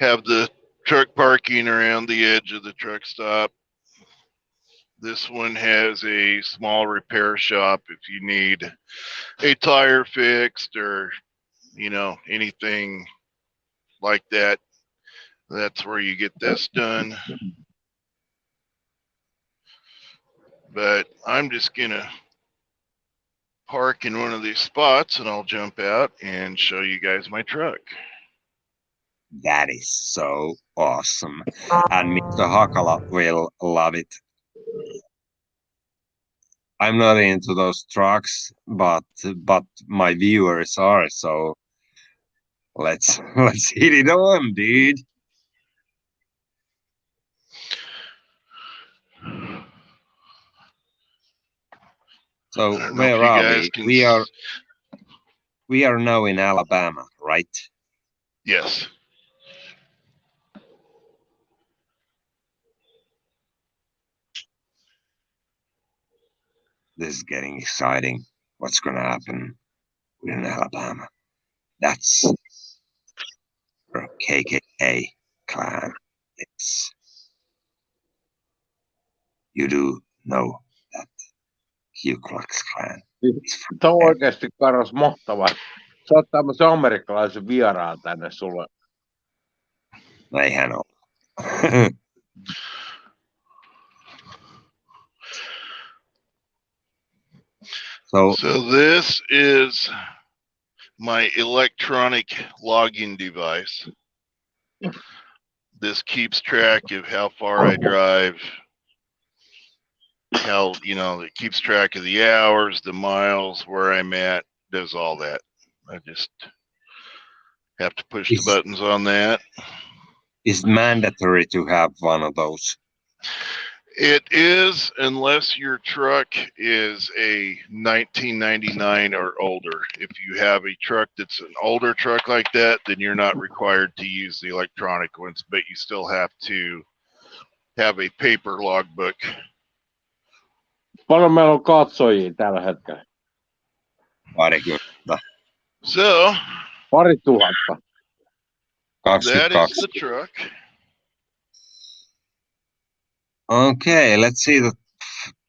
Speaker 3: have the truck parking around the edge of the truck stop. This one has a small repair shop if you need a tire fixed or, you know, anything like that. That's where you get this done. But I'm just going to park in one of these spots and I'll jump out and show you guys my truck.
Speaker 1: That is so awesome. And Mr. Hakala will love it. I'm not into those trucks, but my viewers are, so let's hit it on, dude. So where are we? We are now in Alabama, right?
Speaker 3: Yes.
Speaker 1: This is getting exciting. What's gonna happen? We're in Alabama. That's a KKK clan. You do know that Ku Klux Klan.
Speaker 2: Tämä on oikeasti Karos mahtava. Sä oot tämmöisen amerikkalaisen vieraan tänne sulle.
Speaker 1: No eihän ole.
Speaker 3: So this is my electronic login device. This keeps track of how far I drive, how, you know, it keeps track of the hours, the miles, where I'm at, does all that. I just have to push the buttons on that.
Speaker 1: Is mandatory to have one of those?
Speaker 3: It is, unless your truck is a 1999 or older. If you have a truck that's an older truck like that, then you're not required to use the electronic ones, but you still have to have a paper logbook.
Speaker 2: Paljon meillä on katsojia tällä hetkellä?
Speaker 1: Parikymmentä.
Speaker 3: So,
Speaker 2: Pari tuhatta.
Speaker 3: that is
Speaker 1: 22.
Speaker 3: the truck.
Speaker 1: Okay, let's see the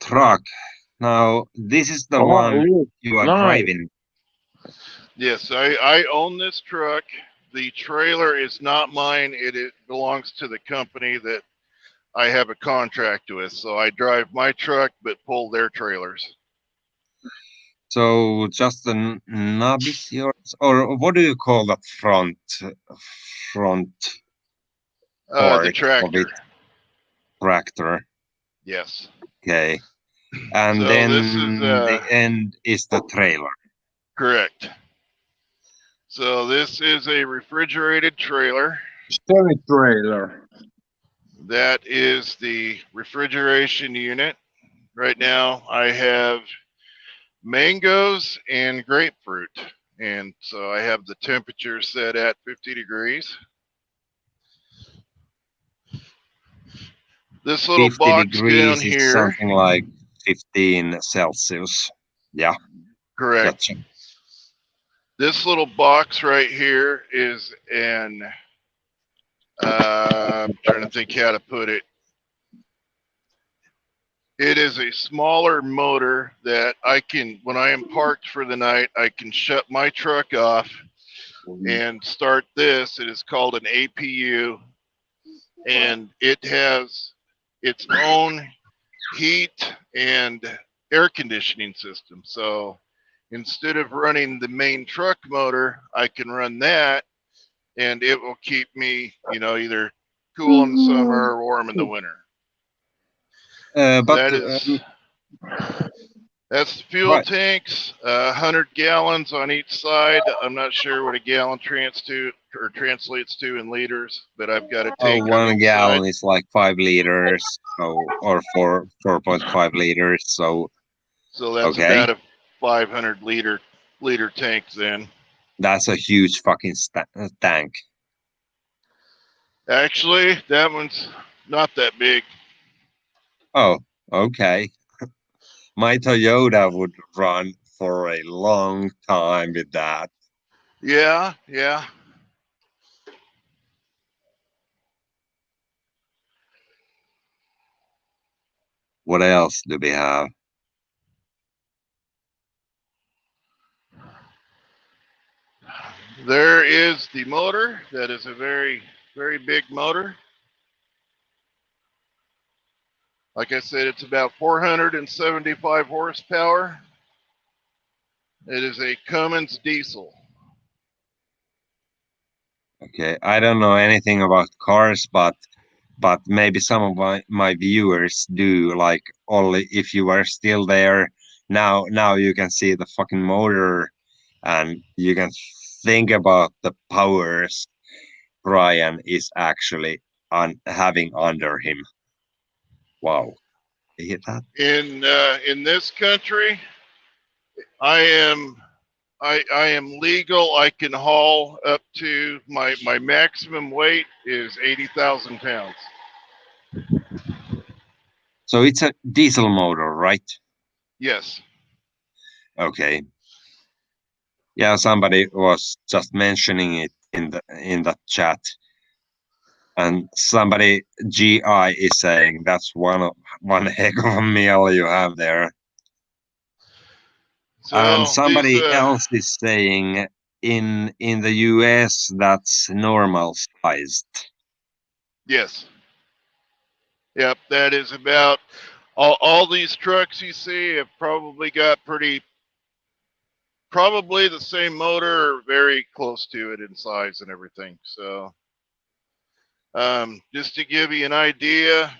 Speaker 1: truck. Now, this is the one you are driving.
Speaker 3: Yes, I own this truck. The trailer is not mine. It belongs to the company that I have a contract with. So I drive my truck, but pull their trailers.
Speaker 1: So just the knob is yours, or what do you call that front
Speaker 3: The tractor.
Speaker 1: of it? Tractor.
Speaker 3: Yes.
Speaker 1: Okay. And
Speaker 3: So
Speaker 1: then
Speaker 3: this is,
Speaker 1: the end is the trailer.
Speaker 3: Correct. So this is a refrigerated trailer.
Speaker 2: Semi-trailer.
Speaker 3: That is the refrigeration unit. Right now I have mangoes and grapefruit. And so I have the temperature set at 50 degrees. This little
Speaker 1: 50
Speaker 3: box
Speaker 1: degrees
Speaker 3: down
Speaker 1: is
Speaker 3: here.
Speaker 1: something like 15 Celsius. Yeah.
Speaker 3: Correct.
Speaker 1: Gotcha.
Speaker 3: This little box right here is an, I'm trying to think how to put it. It is a smaller motor that I can, when I am parked for the night, I can shut my truck off and start this. It is called an APU, and it has its own heat and air conditioning system. So instead of running the main truck motor, I can run that, and it will keep me, either cool in the summer or warm in the winter.
Speaker 1: But
Speaker 3: that's the fuel tanks, 100 gallons on each side. I'm not sure what a gallon translates to in liters, but I've got a tank.
Speaker 1: 1 gallon is like 5 liters, or 4.5 liters. So
Speaker 3: that's about a 500 liter tank then.
Speaker 1: That's a huge fucking tank.
Speaker 3: Actually, that one's not that big.
Speaker 1: Oh, okay. My Toyota would run for a long time with that.
Speaker 3: Yeah.
Speaker 1: What else do we have?
Speaker 3: There is the motor. That is a very, very big motor. Like I said, it's about 475 horsepower. It is a Cummins diesel.
Speaker 1: Okay, I don't know anything about cars, but maybe some of my viewers do. Like, only if you are still there now you can see the fucking motor, and you can think about the powers Brian is actually having under him. Wow. You hear that?
Speaker 3: In this country, I am legal. I can haul up to my maximum weight is 80,000 pounds.
Speaker 1: So it's a diesel motor, right?
Speaker 3: Yes.
Speaker 1: Okay. Yeah, somebody was just mentioning it in the chat, and somebody GI is saying that's one heck of a meal you have there.
Speaker 3: So
Speaker 1: and somebody else is saying in the US that's normal sized.
Speaker 3: Yes. Yep, that is about all these trucks you see have probably got probably the same motor or very close to it in size and everything. So just to give you an idea,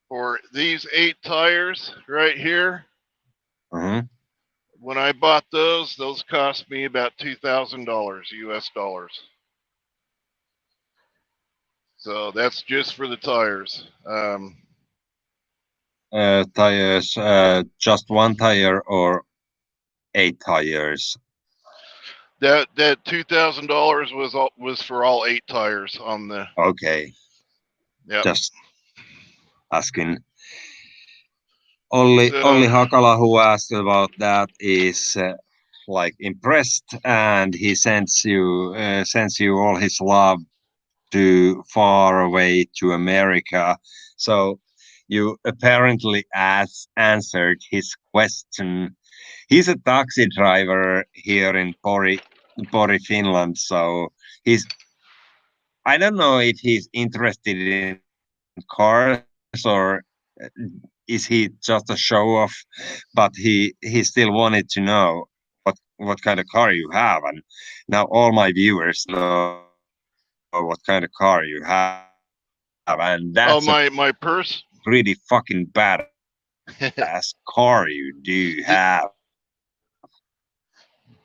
Speaker 3: for these 8 tires right here, when I bought those cost me about $2,000 US dollars. So that's just for the tires.
Speaker 1: Tires, just one tire or 8 tires?
Speaker 3: That $2,000 was for all 8 tires on the.
Speaker 1: Okay.
Speaker 3: Yep.
Speaker 1: Just asking. Only Hakala, who asked about that, is like impressed, and he sends you all his love to far away to America. So you apparently answered his question. He's a taxi driver here in Pori, Finland. So I don't know if he's interested in cars or is he just a show off, but he still wanted to know what kind of car you have. And now all my viewers know what kind of car you have, and that's a
Speaker 3: Oh,
Speaker 1: pretty
Speaker 3: my
Speaker 1: fucking
Speaker 3: purse.
Speaker 1: badass car you do have.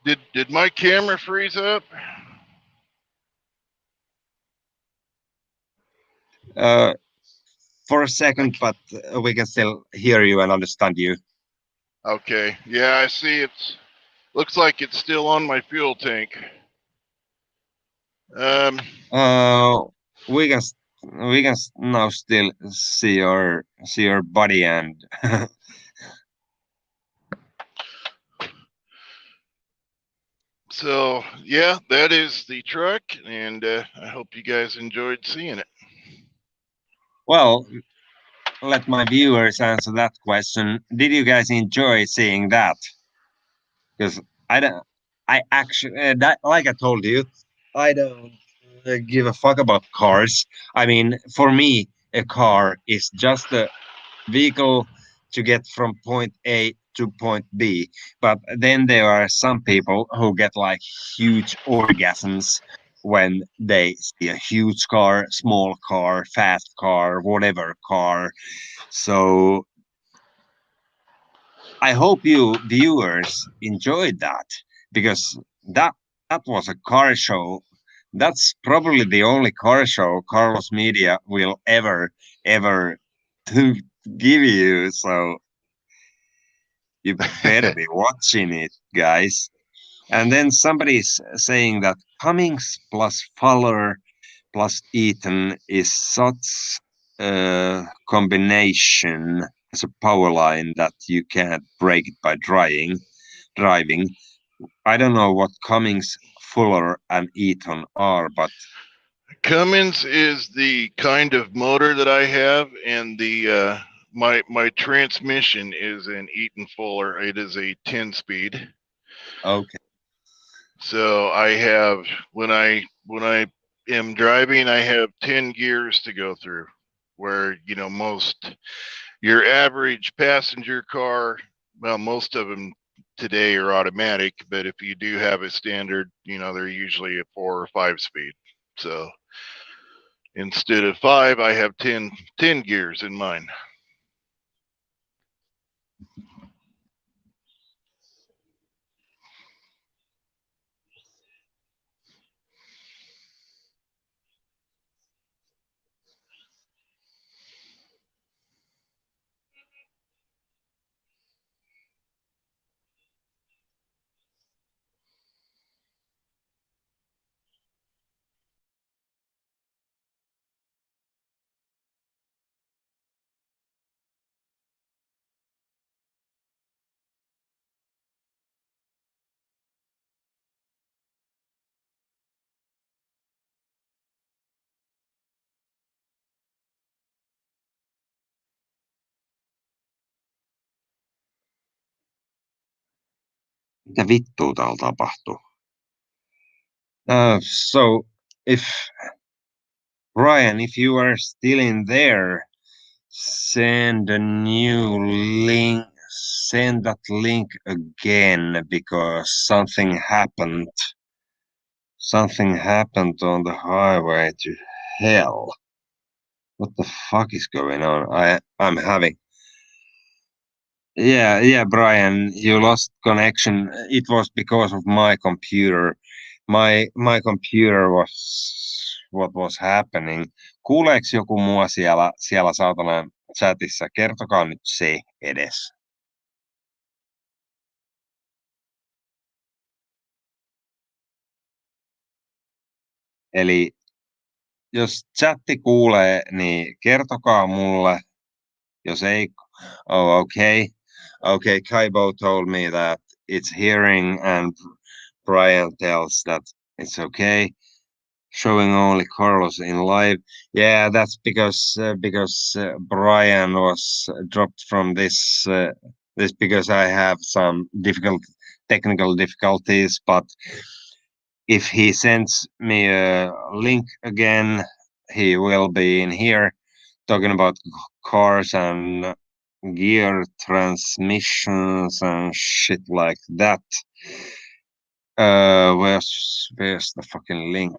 Speaker 3: Did my camera freeze up?
Speaker 1: For a second, but we can still hear you and understand you.
Speaker 3: Okay. Yeah, I see. Looks like it's still on my fuel tank.
Speaker 1: We can now still see your body and.
Speaker 3: So yeah, that is the truck, and I hope you guys enjoyed seeing it.
Speaker 1: Well, let my viewers answer that question. Did you guys enjoy seeing that? Because I actually, that, like I told you, I don't give a fuck about cars. I mean, for me, a car is just a vehicle to get from point A to point B. But then there are some people who get like huge orgasms when they see a huge car, small car, fast car, whatever car. So I hope you viewers enjoyed that, because that was a car show. That's probably the only car show Carlos Media will ever give you. So you better be watching it, guys. And then somebody's saying that Cummings plus Fuller plus Eaton is such a combination as a power line that you can't break it by driving. I don't know what Cummings, Fuller, and Eaton are, but
Speaker 3: Cummins is the kind of motor that I have, and the my transmission is an Eaton Fuller. It is a 10-speed.
Speaker 1: okay.
Speaker 3: So I have when I am driving, I have 10 gears to go through. Where most your average passenger car, well, most of them today are automatic, but if you do have a standard, they're usually a 4 or 5 speed. So instead of 5, I have 10 gears in mine.
Speaker 1: Mitä vittua täällä tapahtuu? So if Brian, if you are still in there, send a new link. Send that link again, because something happened. Something happened on the highway to hell. What the fuck is going on? I'm having. Yeah, Brian, you lost connection. It was because of my computer. My computer was what was happening. kuuleeko joku mua siellä saatana chatissa? Kertokaa nyt se edes. Eli jos chatti kuulee, niin kertokaa mulle. Jos ei, oh okay. Okay, Kaibo told me that it's hearing and Brian tells that it's okay. Showing only Carlos in live. Yeah, that's because Brian was dropped from this because I have some technical difficulties. But if he sends me a link again, he will be in here talking about cars and gear transmissions and shit like that. Where's the fucking link?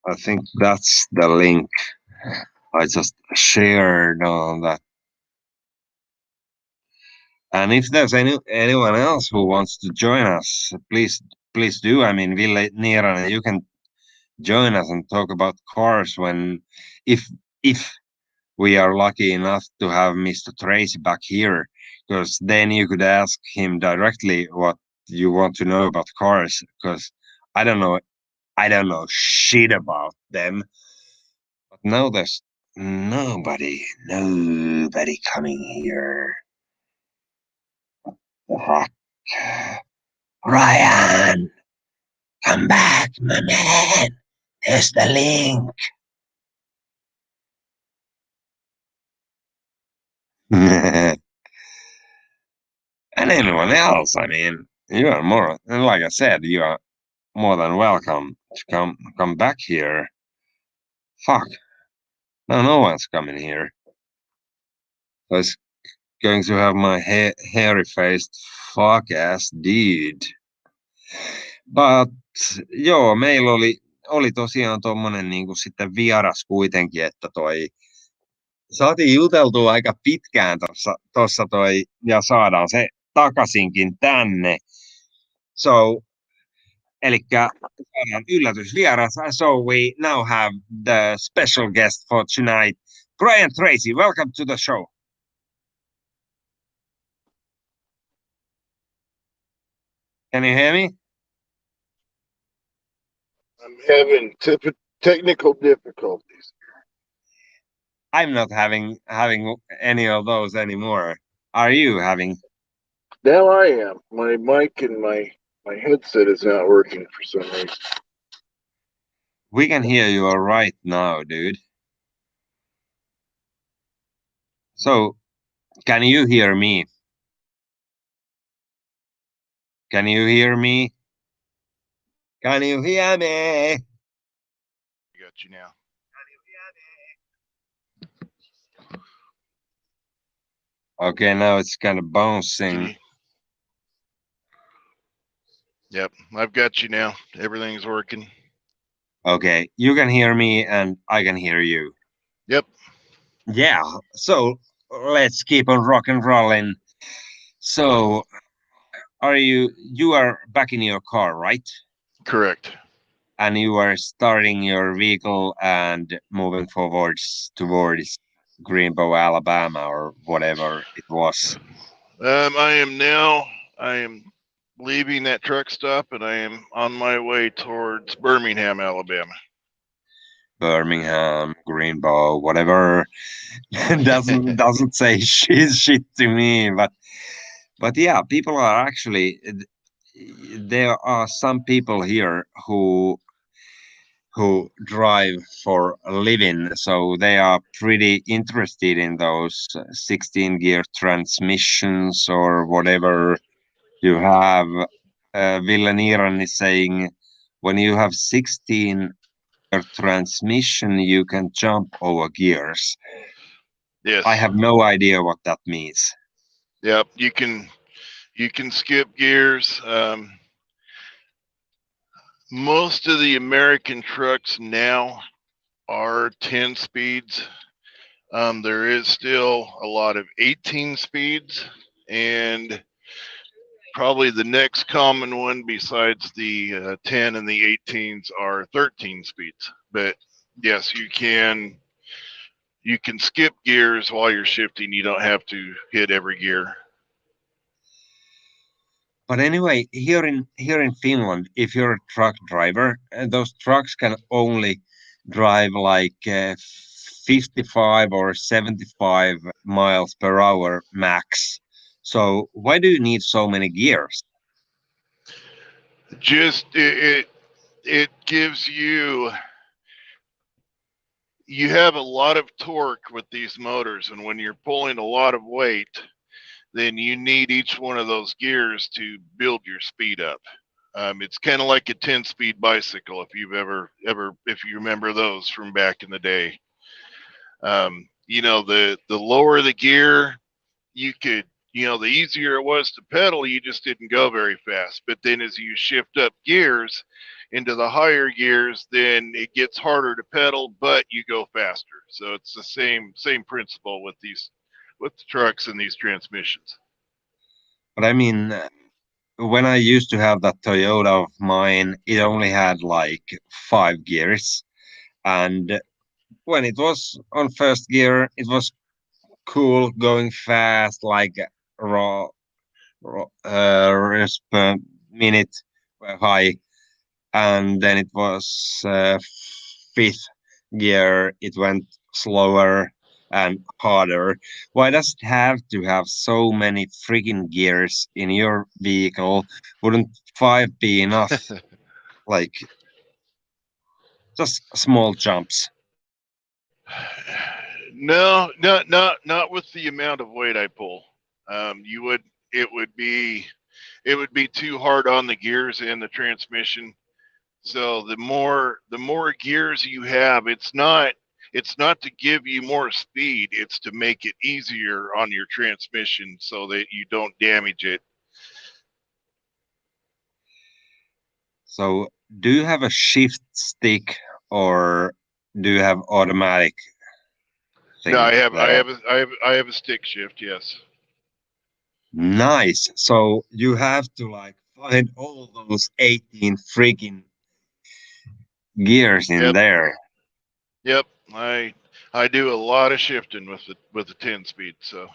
Speaker 1: I think that's the link I just shared on that. And if there's anyone else who wants to join us, please do. I mean, Ville Niiranen, you can join us and talk about cars if we are lucky enough to have Mr. Tracy back here, because then you could ask him directly what you want to know about cars, because I don't know shit about them. But now there's nobody coming here. Fuck. Ryan, come back, my man. There's the link. And anyone else, I mean, you are more, like I said, you are more than welcome to come back here. Fuck. No one's coming here. I was going to have my hairy-faced fuck-ass dude. But joo, meillä oli tosiaan tommonen niinku sitten vieras kuitenkin, että saatiin juteltua aika pitkään tossa ja saadaan se takaisinkin tänne. So, elikkä saadaan yllätysvieras. So we now have the special guest for tonight, Brian Tracy. Welcome to the show. Can you hear me?
Speaker 3: I'm having technical difficulties.
Speaker 1: I'm not having any of those anymore. Are you having?
Speaker 3: Now I am. My mic and my headset is not working for some reason.
Speaker 1: We can hear you all right now, dude. So, can you hear me? Can you hear me? Can you hear me?
Speaker 3: I got you now.
Speaker 1: Okay, now it's kind of bouncing.
Speaker 3: Yep, I've got you now. Everything's working.
Speaker 1: Okay, you can hear me and I can hear you.
Speaker 3: Yep.
Speaker 1: Yeah, so let's keep on rock and rolling. So, you are back in your car, right?
Speaker 3: Correct.
Speaker 1: And you are starting your vehicle and moving towards Greenbow, Alabama, or whatever it was.
Speaker 3: I am leaving that truck stop and I am on my way towards Birmingham, Alabama.
Speaker 1: Birmingham, Greenbow, whatever. doesn't say shit to me, but yeah, people are actually, there are some people here who drive for a living, so they are pretty interested in those 16-gear transmissions or whatever you have. Ville Niiranen is saying, when you have 16-gear transmission, you can jump over gears.
Speaker 3: Yes.
Speaker 1: I have no idea what that means.
Speaker 3: Yep, you can skip gears. Most of the American trucks now are 10 speeds. There is still a lot of 18 speeds, and Probably the next common one besides the 10 and the 18s are 13 speeds. But yes, you can skip gears while you're shifting. You don't have to hit every gear.
Speaker 1: But anyway, here in Finland, if you're a truck driver, those trucks can only drive like 55 or 75 miles per hour max. So why do you need so many gears?
Speaker 3: Just it gives you have a lot of torque with these motors, and when you're pulling a lot of weight, then you need each one of those gears to build your speed up. It's kind of like a 10-speed bicycle if you've if you remember those from back in the day. The lower the gear, you could, the easier it was to pedal, you just didn't go very fast. But then as you shift up gears into the higher gears, then it gets harder to pedal, but you go faster. So it's the same principle with the trucks and these transmissions.
Speaker 1: But I mean, when I used to have that Toyota of mine, it only had like 5 gears. And when it was on first gear, it was cool going fast, like raw, reps per minute were high. And then it was fifth gear, it went slower and harder. Why does it have to have so many freaking gears in your vehicle? Wouldn't five be enough? Like just small jumps.
Speaker 3: No, not with the amount of weight I pull. You would it would be too hard on the gears and the transmission. So the more gears you have, it's not to give you more speed, it's to make it easier on your transmission so that you don't damage it.
Speaker 1: So do you have a shift stick or do you have automatic
Speaker 3: No,
Speaker 1: thing there?
Speaker 3: I have a stick shift, yes.
Speaker 1: Nice. So you have to like find all those 18 freaking gears in
Speaker 3: Yep.
Speaker 1: there.
Speaker 3: Yep. I do a lot of shifting with the 10 speed, so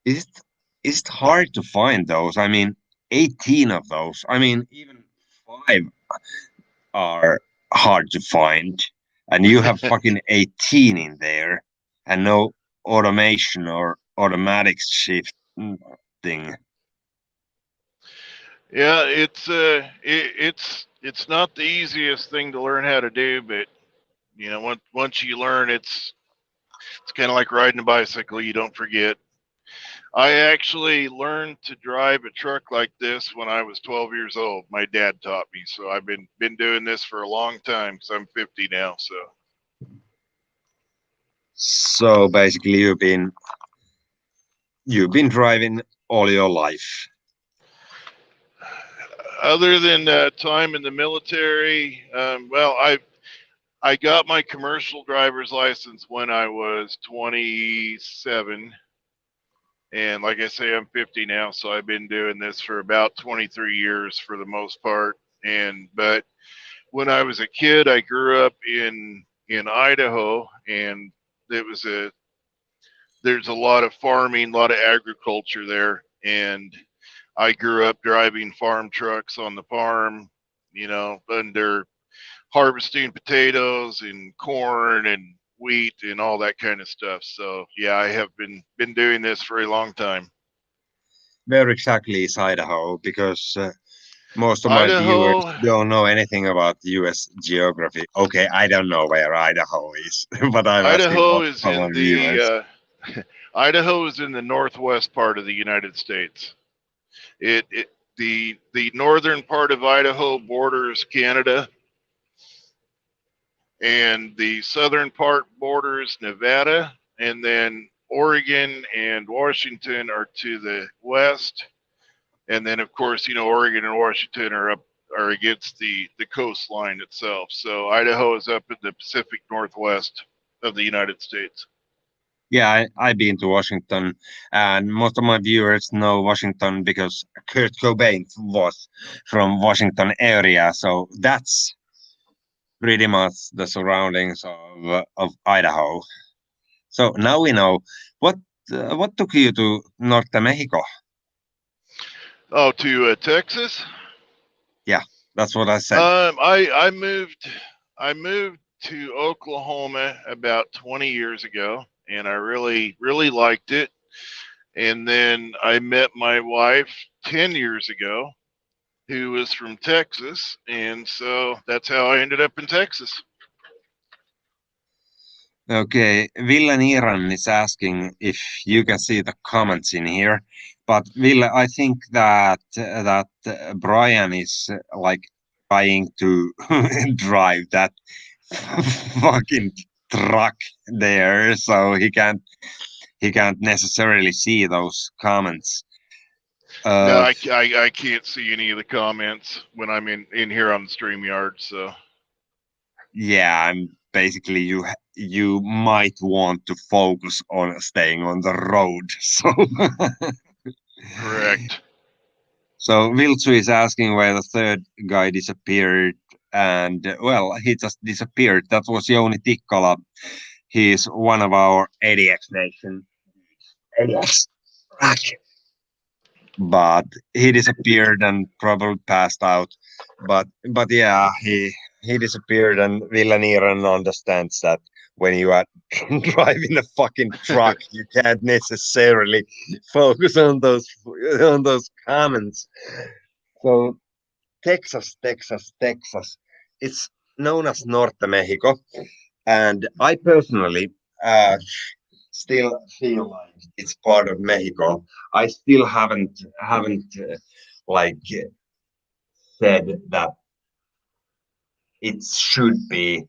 Speaker 1: Is it is it hard to find those? I mean, 18 of those. I mean, even five are hard to find. And you have fucking 18 in there and no automation or automatic shift thing.
Speaker 3: yeah, it's not the easiest thing to learn how to do, but once you learn, it's kind of like riding a bicycle. You don't forget. I actually learned to drive a truck like this when I was 12 years old. My dad taught me, so I've been doing this for a long time. So I'm 50 now. So
Speaker 1: So basically you've been driving all your life.
Speaker 3: other than time in the military, well, I got my commercial driver's license when I was 27. And like I say, I'm 50 now, so I've been doing this for about 23 years for the most part. But when I was a kid, I grew up in Idaho, and it was there's a lot of farming, a lot of agriculture there, and I grew up driving farm trucks on the farm, under harvesting potatoes and corn and wheat and all that kind of stuff. So yeah, I have been doing this for a long time.
Speaker 1: Where exactly is Idaho? Because most of my viewers
Speaker 3: Idaho,
Speaker 1: don't know anything about US geography. Okay, I don't know where Idaho is, but I'm asking
Speaker 3: Idaho
Speaker 1: all
Speaker 3: is
Speaker 1: of my
Speaker 3: in
Speaker 1: viewers.
Speaker 3: Idaho is in the northwest part of the United States. It the northern part of Idaho borders Canada, and the southern part borders Nevada, and then Oregon and Washington are to the west, and then of course Oregon and Washington are against the coastline itself. So Idaho is up in the Pacific Northwest of the United States.
Speaker 1: Yeah, I've been to Washington, and most of my viewers know Washington because Kurt Cobain was from Washington area. So that's pretty much the surroundings of Idaho. So now we know what took you to North Mexico.
Speaker 3: Oh, to Texas.
Speaker 1: Yeah, that's what I said.
Speaker 3: I moved to Oklahoma about 20 years ago, and I really liked it. And then I met my wife 10 years ago, who was from Texas, and so that's how I ended up in Texas.
Speaker 1: Okay, Ville Niran is asking if you can see the comments in here, but Ville, I think that Brian is like trying to drive that fucking truck there, so he can't necessarily see those comments.
Speaker 3: No, I can't see any of the comments when I'm in here on the StreamYard. So
Speaker 1: yeah, and basically you might want to focus on staying on the road. So
Speaker 3: correct.
Speaker 1: so Viltsu is asking where the third guy disappeared, and well, he just disappeared. That was Jouni Tikkola. He's one of our ADX Nation. ADX. But he disappeared and probably passed out. But yeah, he disappeared, and Villaniran understands that when you are driving a fucking truck, you can't necessarily focus on those comments. So Texas. It's known as Norte Mexico, and I personally uh, still feel like it's part of Mexico. I still haven't like said that it should be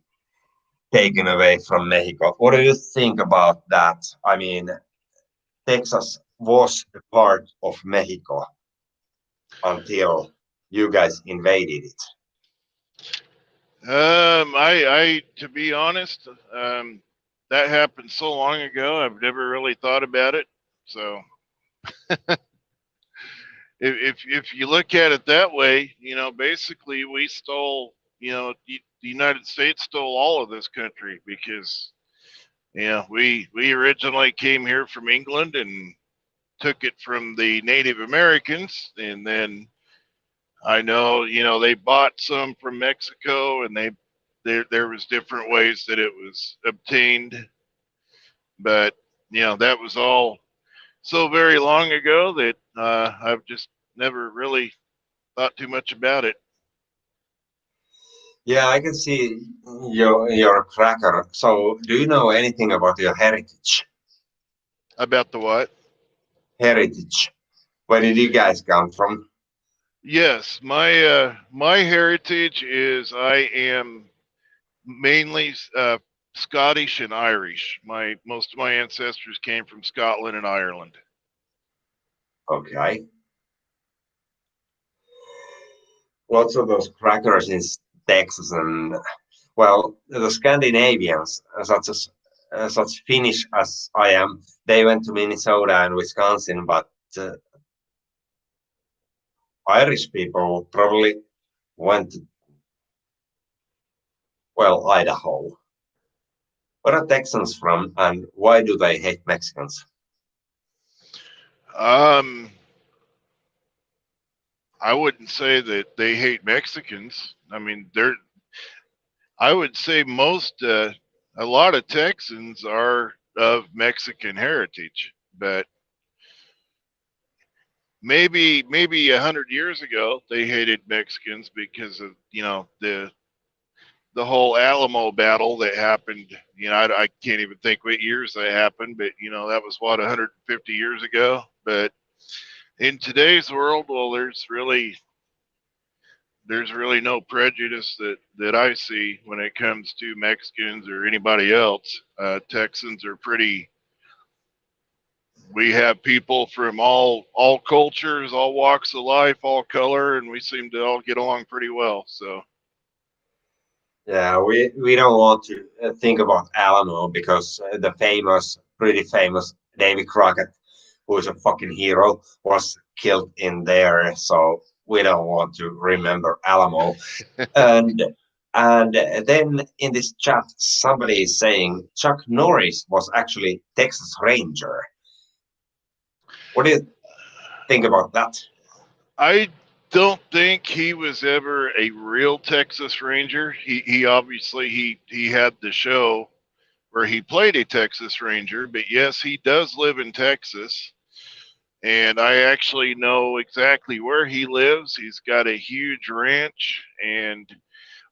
Speaker 1: taken away from Mexico. What do you think about that? I mean, Texas was a part of Mexico until you guys invaded it.
Speaker 3: I to be honest, that happened so long ago. I've never really thought about it. So if you look at it that way, basically we stole, the United States stole all of this country because, we originally came here from England and took it from the Native Americans, and then I know, they bought some from Mexico, and there was different ways that it was obtained, but that was all so very long ago that I've just never really thought too much about it.
Speaker 1: Yeah, I can see your cracker. So, do you know anything about your heritage?
Speaker 3: About the what?
Speaker 1: Heritage. Where did you guys come from?
Speaker 3: Yes, my heritage is I am mainly Scottish and Irish. Most of my ancestors came from Scotland and Ireland.
Speaker 1: Okay. Lots of those crackers in Texas, and well, the Scandinavians, such Finnish as I am, they went to Minnesota and Wisconsin, but Irish people probably went to, well, Idaho. Where are Texans from, and why do they hate Mexicans?
Speaker 3: Um, I wouldn't say that they hate Mexicans. I mean, I would say a lot of Texans are of Mexican heritage, but maybe 100 years ago they hated Mexicans because of the whole Alamo battle that happened. I can't even think what years that happened, but that was what 150 years ago. But in today's world, well, there's really no prejudice that I see when it comes to Mexicans or anybody else. Texans are pretty. We have people from all cultures, all walks of life, all color, and we seem to all get along pretty well. So
Speaker 1: Yeah, we don't want to think about Alamo because the famous pretty famous Davy Crockett, who is a fucking hero, was killed in there. So we don't want to remember Alamo. And and then in this chat, somebody is saying Chuck Norris was actually Texas Ranger. What do you think about that?
Speaker 3: I don't think he was ever a real Texas Ranger. He obviously he had the show where he played a Texas Ranger, but yes, he does live in Texas. And I actually know exactly where he lives. He's got a huge ranch, and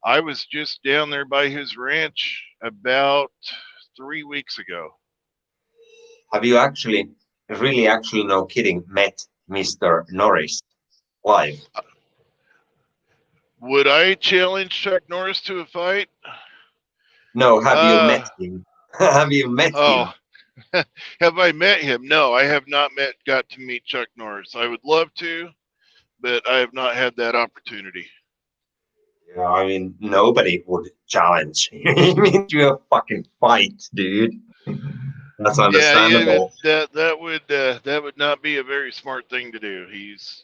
Speaker 3: I was just down there by his ranch about 3 weeks ago.
Speaker 1: Have you actually, really actually, no kidding, met Mr. Norris live?
Speaker 3: Would I challenge Chuck Norris to a fight?
Speaker 1: No, have you met him? Have you met him?
Speaker 3: Have I met him? No, I have not got to meet Chuck Norris. I would love to, but I have not had that opportunity.
Speaker 1: Yeah, I mean, nobody would challenge him into a fucking fight, dude. That's understandable.
Speaker 3: Yeah, that would not be a very smart thing to do.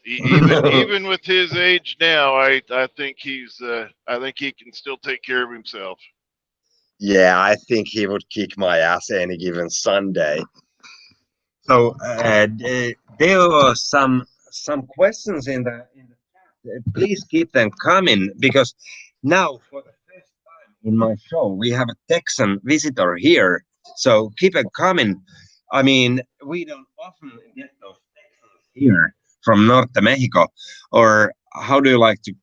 Speaker 3: Even with his age now, I think I think he can still take care of himself.
Speaker 1: Yeah, I think he would kick my ass any given Sunday. So there were some questions in the chat. Please keep them coming, because now for the first time in my show we have a Texan visitor here. So keep it coming. I mean, we don't often get those Texans here from Norte Mexico, or how do you like to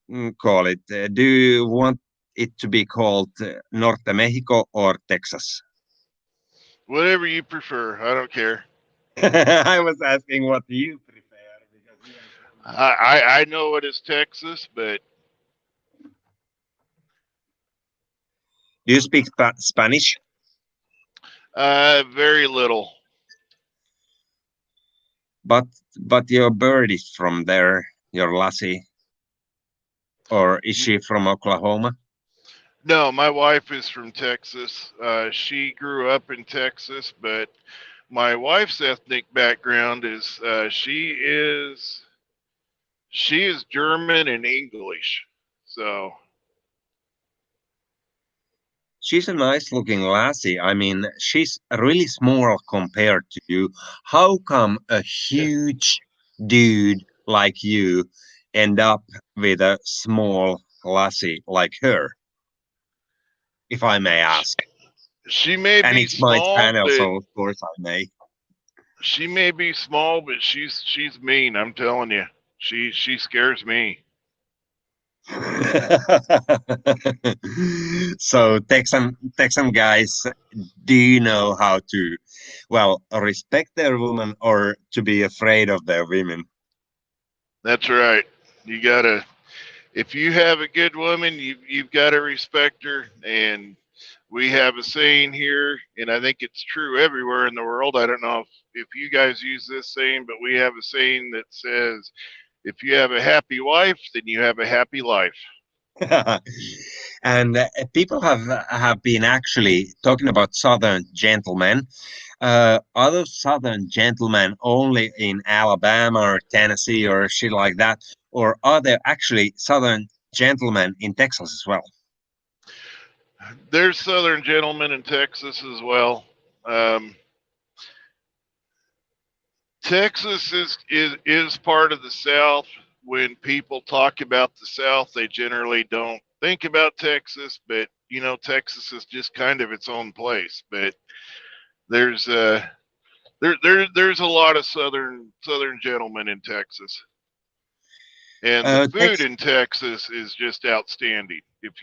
Speaker 1: call it? Do you want it to be called Norte Mexico or Texas?
Speaker 3: Whatever you prefer, I don't care.
Speaker 1: I was asking what you prefer, because
Speaker 3: I know it is Texas, but
Speaker 1: do you speak Spanish?
Speaker 3: Very little.
Speaker 1: But your bird is from there, your lassie, or is she from Oklahoma?
Speaker 3: No, my wife is from Texas. She grew up in Texas, but my wife's ethnic background is she is German and English. So
Speaker 1: She's a nice looking lassie. I mean, she's really small compared to you. How come a huge dude like you end up with a small lassie like her, if I may ask?
Speaker 3: She may
Speaker 1: And
Speaker 3: be
Speaker 1: it's my
Speaker 3: small,
Speaker 1: channel,
Speaker 3: but
Speaker 1: so of course I may.
Speaker 3: she may be small, but she's mean. I'm telling you, she scares me.
Speaker 1: So Texan guys, do you know how to, well, respect their woman or to be afraid of their women?
Speaker 3: That's right. You gotta. If you have a good woman, you've got to respect her. And we have a saying here, and I think it's true everywhere in the world. I don't know if you guys use this saying, but we have a saying that says, if you have a happy wife, then you have a happy life.
Speaker 1: And people have been actually talking about Southern gentlemen. Are those Southern gentlemen only in Alabama or Tennessee or shit like that, or are there actually Southern gentlemen in Texas as well?
Speaker 3: There's Southern gentlemen in Texas as well. Texas is part of the South. When people talk about the South, they generally don't think about Texas, but you know, Texas is just kind of its own place. But there's there's a lot of southern gentlemen in Texas, and the food in Texas is just outstanding. If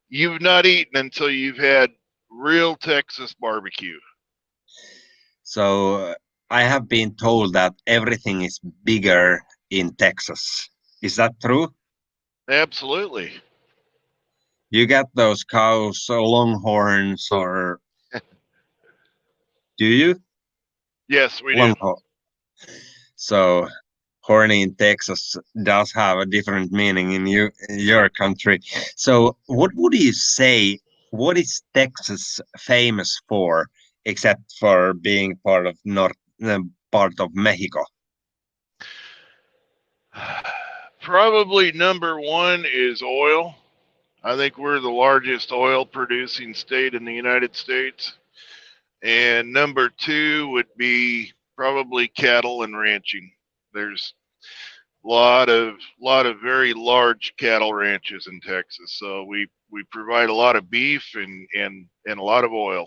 Speaker 3: you've not eaten until you've had real Texas barbecue.
Speaker 1: So I have been told that everything is bigger in Texas. Is that true?
Speaker 3: Absolutely.
Speaker 1: You get those cows, longhorns, or do you?
Speaker 3: Yes, we do.
Speaker 1: So horny in Texas does have a different meaning in your country. So what would you say? What is Texas famous for except for being part of Mexico?
Speaker 3: Probably number one is oil. I think we're the largest oil producing state in the United States. And number two would be probably cattle and ranching. There's a lot of very large cattle ranches in Texas. So we provide a lot of beef and a lot of oil.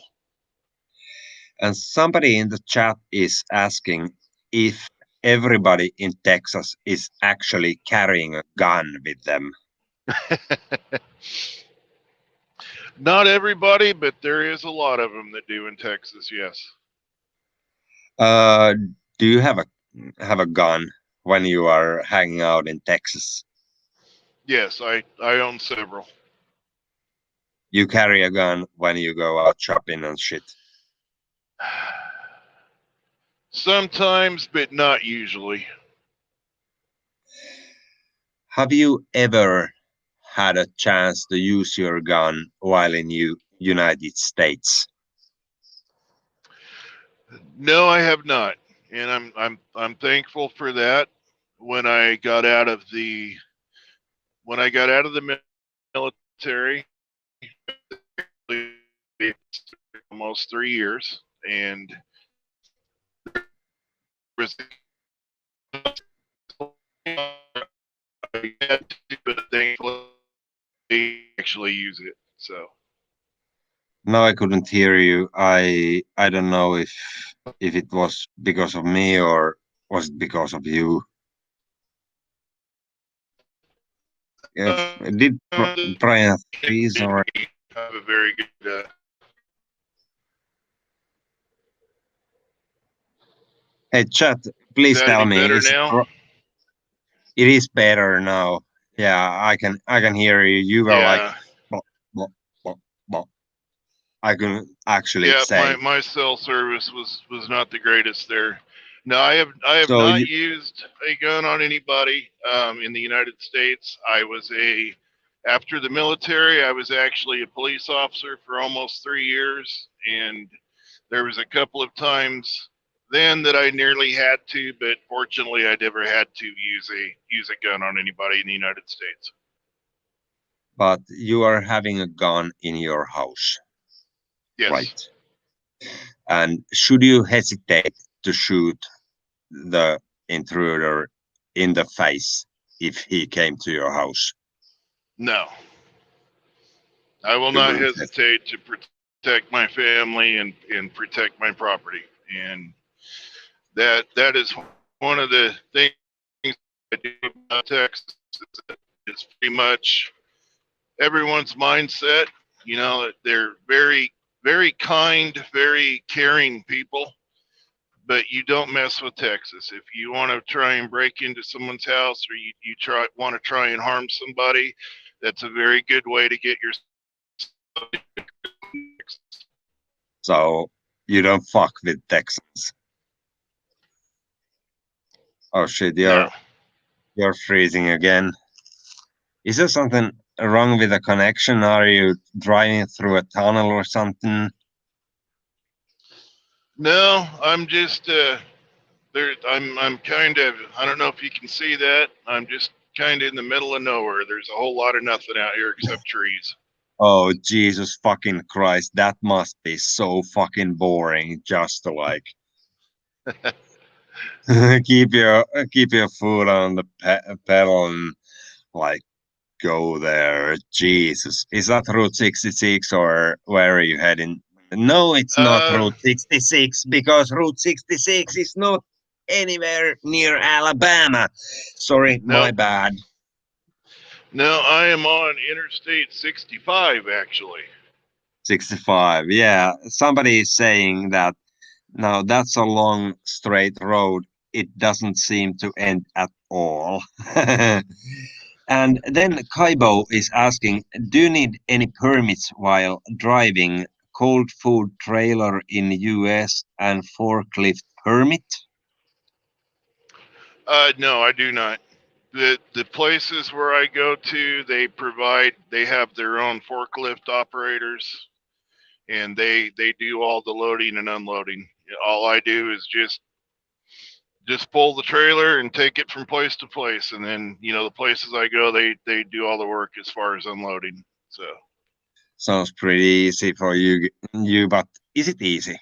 Speaker 1: And somebody in the chat is asking if everybody in Texas is actually carrying a gun with them.
Speaker 3: Not everybody, but there is a lot of them that do in Texas, yes.
Speaker 1: Do you have a gun when you are hanging out in Texas?
Speaker 3: Yes, I own several.
Speaker 1: You carry a gun when you go out shopping and shit?
Speaker 3: Sometimes, but not usually.
Speaker 1: Have you ever had a chance to use your gun while in United States?
Speaker 3: No, I have not, and I'm thankful for that. When I got out of the military, almost 3 years, and was thankfully actually use it. So
Speaker 1: No, I couldn't hear you. I don't know if it was because of me or was it because of you. Did Brian freeze or?
Speaker 3: Have a very good.
Speaker 1: Hey, chat, please tell me.
Speaker 3: Better now?
Speaker 1: It is better now. Yeah, I can hear you. You were like, blah, blah, blah, blah. I couldn't actually say.
Speaker 3: Yeah, my cell service was not the greatest there. No, I have
Speaker 1: So
Speaker 3: not used a gun on anybody in the United States. After the military, I was actually a police officer for almost 3 years, and there was a couple of times then that I nearly had to, but fortunately, I never had to use a gun on anybody in the United States.
Speaker 1: But you are having a gun in your house.
Speaker 3: Yes.
Speaker 1: Right. And should you hesitate to shoot the intruder in the face if he came to your house?
Speaker 3: No. I will not hesitate to protect my family and protect my property. And that is one of the things I do about Texas. It's pretty much everyone's mindset. You know, they're very, very kind, very caring people, but you don't mess with Texas. If you want to try and break into someone's house or you want to try and harm somebody, that's a very good way to get your.
Speaker 1: So you don't fuck with Texans. Oh shit, you're freezing again. Is there something wrong with the connection? Are you driving through a tunnel or something?
Speaker 3: No, I'm just there. I'm kind of, I don't know if you can see that. I'm just kind of in the middle of nowhere. There's a whole lot of nothing out here except trees.
Speaker 1: Oh, Jesus fucking Christ. That must be so fucking boring just to like keep your foot on the pedal and like go there. Jesus. Is that Route 66 or where are you heading? No, it's not Route 66 because Route 66 is not anywhere near Alabama. Sorry, my bad.
Speaker 3: No, I am on Interstate 65 actually.
Speaker 1: 65, yeah. Somebody is saying that now that's a long straight road. It doesn't seem to end at all. And then Kaibo is asking, do you need any permits while driving cold food trailer in US and forklift permit?
Speaker 3: No, I do not. The places where I go to, they have their own forklift operators, and they do all the loading and unloading. All I do is just pull the trailer and take it from place to place, and then the places I go, they do all the work as far as unloading. So
Speaker 1: sounds pretty easy for you, but is it easy?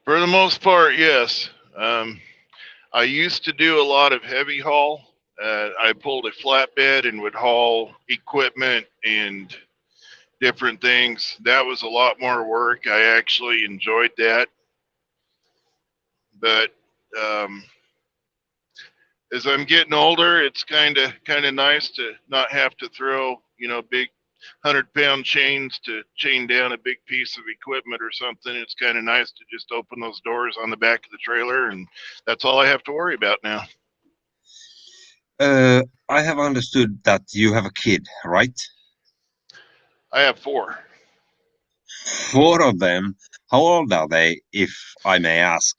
Speaker 3: for the most part, yes. I used to do a lot of heavy haul. I pulled a flatbed and would haul equipment and different things. That was a lot more work. I actually enjoyed that. But um, as I'm getting older, it's kind of nice to not have to throw big 100-pound chains to chain down a big piece of equipment or something. It's kind of nice to just open those doors on the back of the trailer, and that's all I have to worry about now.
Speaker 1: I have understood that you have a kid, right?
Speaker 3: I have 4.
Speaker 1: 4 of them. How old are they, if I may ask?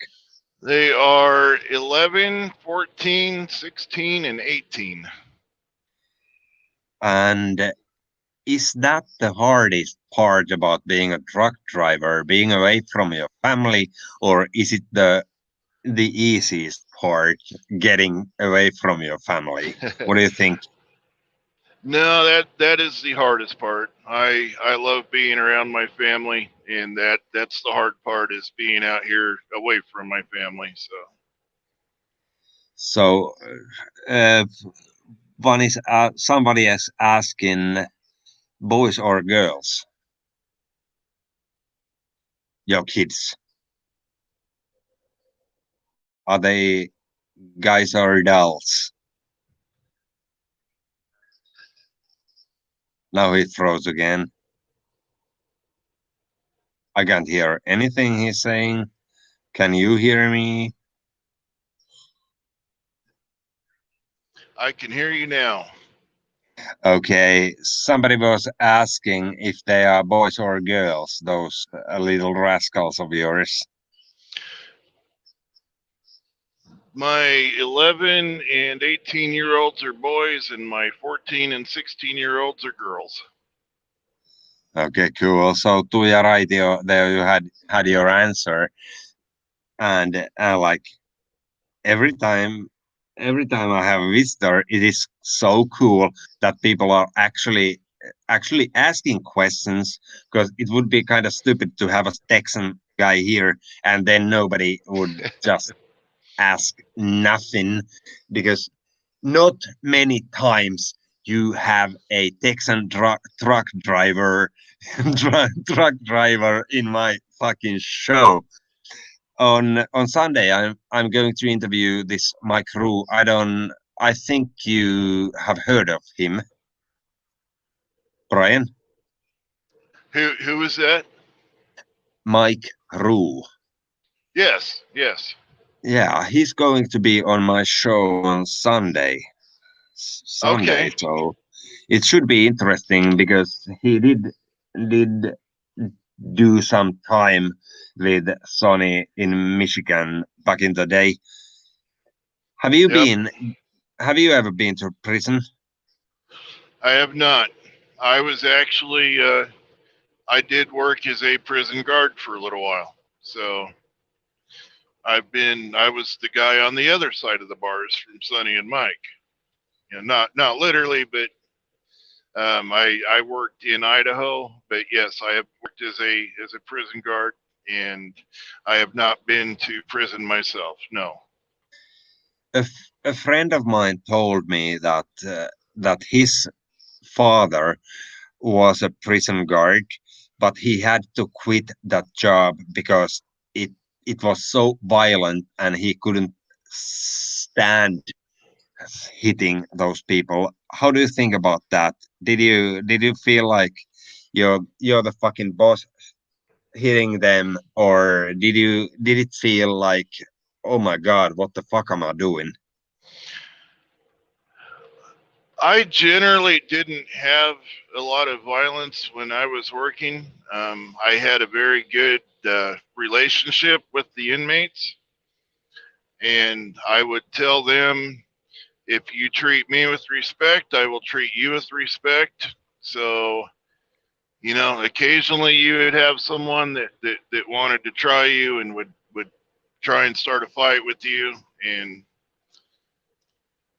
Speaker 3: They are 11, 14, 16, and 18.
Speaker 1: And is that the hardest part about being a truck driver, being away from your family, or is it the easiest part, getting away from your family? What do you think?
Speaker 3: No, that is the hardest part. I love being around my family, and that's the hard part, is being out here away from my family.
Speaker 1: So, uh, somebody is asking, boys or girls, your kids, are they guys or adults? Now he froze again. I can't hear anything he's saying. Can you hear me?
Speaker 3: I can hear you now.
Speaker 1: Okay, somebody was asking if they are boys or girls, those little rascals of yours.
Speaker 3: My 11 and 18-year-olds are boys, and my 14 and 16-year-olds are girls.
Speaker 1: Okay, cool. So Tuija Raitio, there you had your answer, and like every time, every time I have a visitor, it is so cool that people are actually asking questions, because it would be kind of stupid to have a Texan guy here and then nobody would just ask nothing, because not many times you have a Texan truck driver truck driver in my fucking show. On Sunday, I'm going to interview this Mike Rue. I think you have heard of him, Brian.
Speaker 3: Who is that?
Speaker 1: Mike Rue.
Speaker 3: Yes.
Speaker 1: Yeah, he's going to be on my show on Sunday. Sunday,
Speaker 3: Okay.
Speaker 1: so it should be interesting, because he did do some time with Sony in Michigan back in the day. Have you
Speaker 3: Yep.
Speaker 1: been? Have you ever been to prison?
Speaker 3: I have not. I was actually I did work as a prison guard for a little while. So I was the guy on the other side of the bars from Sonny and Mike. Not literally, but I worked in Idaho. But yes, I have worked as a prison guard, and I have not been to prison myself. No.
Speaker 1: A friend of mine told me that his father was a prison guard, but he had to quit that job because it was so violent and he couldn't stand hitting those people. How do you think about that? Did you feel like you're the fucking boss hitting them, or did it feel like, oh my god, what the fuck am I doing?
Speaker 3: I generally didn't have a lot of violence when I was working. I had a very good relationship with the inmates, and I would tell them, if you treat me with respect, I will treat you with respect. So, occasionally you would have someone that wanted to try you and would try and start a fight with you. And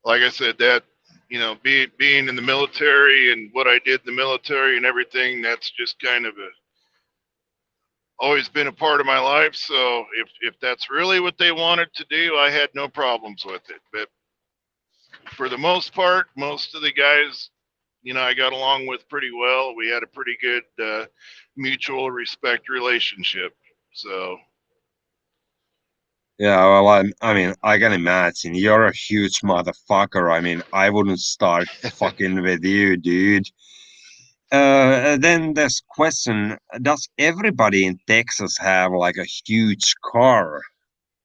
Speaker 3: like I said, that, being in the military and what I did in the military and everything, that's just kind of always been a part of my life. So if that's really what they wanted to do, I had no problems with it. But for the most part, most of the guys, I got along with pretty well. We had a pretty good mutual respect relationship. So.
Speaker 1: Yeah, well, I mean, I can imagine you're a huge motherfucker. I mean, I wouldn't start fucking with you, dude. Then this question: does everybody in Texas have like a huge car?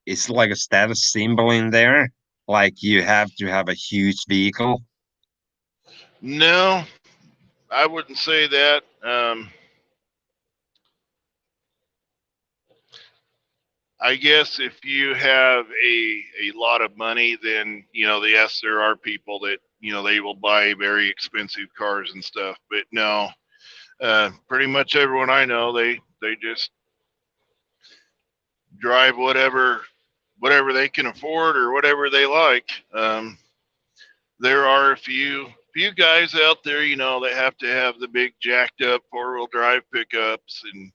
Speaker 1: It's like a status symbol in there. Like you have to have a huge vehicle.
Speaker 3: No, I wouldn't say that. I guess if you have a lot of money, then yes, there are people that they will buy very expensive cars and stuff. But no, pretty much everyone I know, they just drive whatever they can afford or whatever they like. There are a few guys out there, that have to have the big jacked up 4-wheel drive pickups, and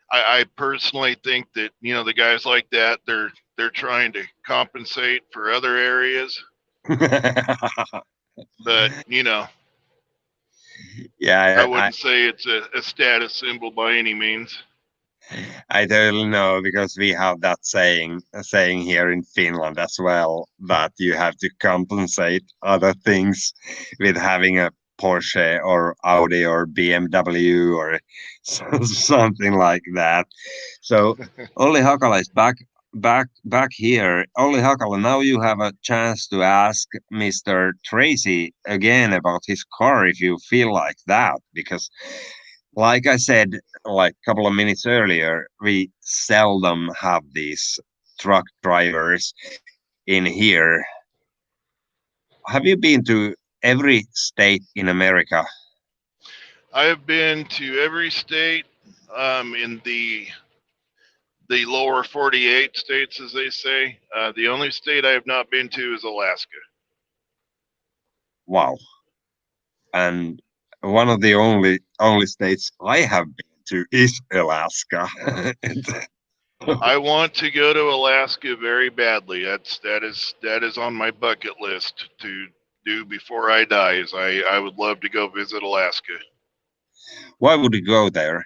Speaker 3: I personally think that the guys like that, they're trying to compensate for other areas, but I
Speaker 1: Yeah,
Speaker 3: wouldn't say it's a status symbol by any means.
Speaker 1: I totally know because we have that saying here in Finland as well, that you have to compensate other things with having a Porsche or Audi or BMW or something like that. So Olli Hakala is back here. Olli Hakala, now you have a chance to ask Mr. Tracy again about his car if you feel like that, because like I said, like a couple of minutes earlier, we seldom have these truck drivers in here. Have you been to every state in America?
Speaker 3: I have been to every state in the lower 48 states, as they say. The only state I have not been to is Alaska.
Speaker 1: Wow. And one of the only states I have been to is Alaska.
Speaker 3: I want to go to Alaska very badly. That is on my bucket list to do before I die. Is I would love to go visit Alaska.
Speaker 1: Why would you go there?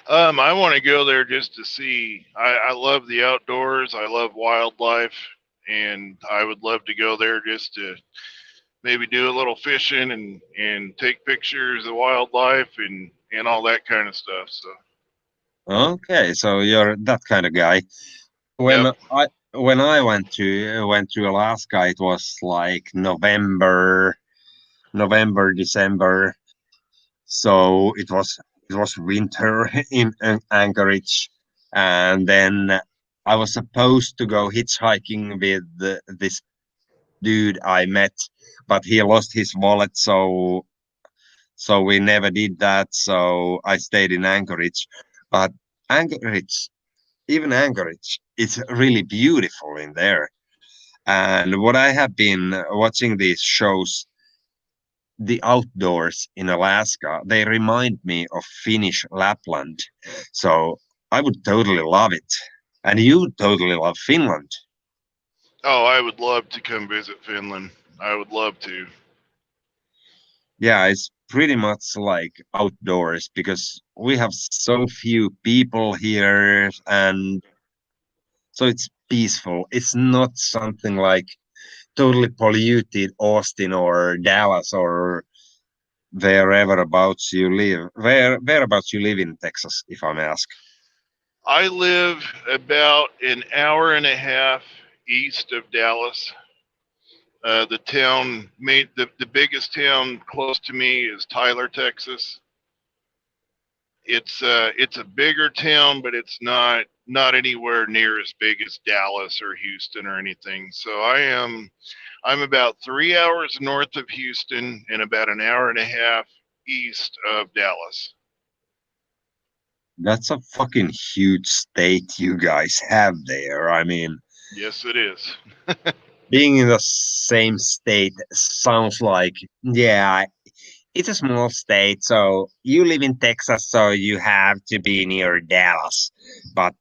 Speaker 3: I want to go there just to see. I love the outdoors. I love wildlife, and I would love to go there just to maybe do a little fishing and take pictures of wildlife and all that kind of stuff. So.
Speaker 1: Okay, so you're that kind of guy. When
Speaker 3: Yep.
Speaker 1: I went to Alaska, it was like November, December. So it was winter in Anchorage, and then I was supposed to go hitchhiking with this dude I met, but he lost his wallet, so we never did that. So I stayed in Anchorage, but Anchorage, even Anchorage, it's really beautiful in there. And what I have been watching these shows, the outdoors in Alaska, they remind me of Finnish Lapland. So I would totally love it. And you totally love Finland.
Speaker 3: Oh, I would love to come visit Finland. I would love to.
Speaker 1: Yeah, it's pretty much like outdoors because we have so few people here, and so it's peaceful. It's not something like totally polluted Austin or Dallas or whereabouts you live. Whereabouts you live in Texas, if I may ask?
Speaker 3: I live about an hour and a half east of Dallas. The biggest town close to me is Tyler, Texas, It's a bigger town, but it's not anywhere near as big as Dallas or Houston or anything. So I'm about 3 hours north of Houston and about an hour and a half east of Dallas.
Speaker 1: That's a fucking huge state you guys have there. I mean,
Speaker 3: Yes, it is.
Speaker 1: being in the same state sounds like, yeah, it's a small state. So you live in Texas, so you have to be near Dallas. But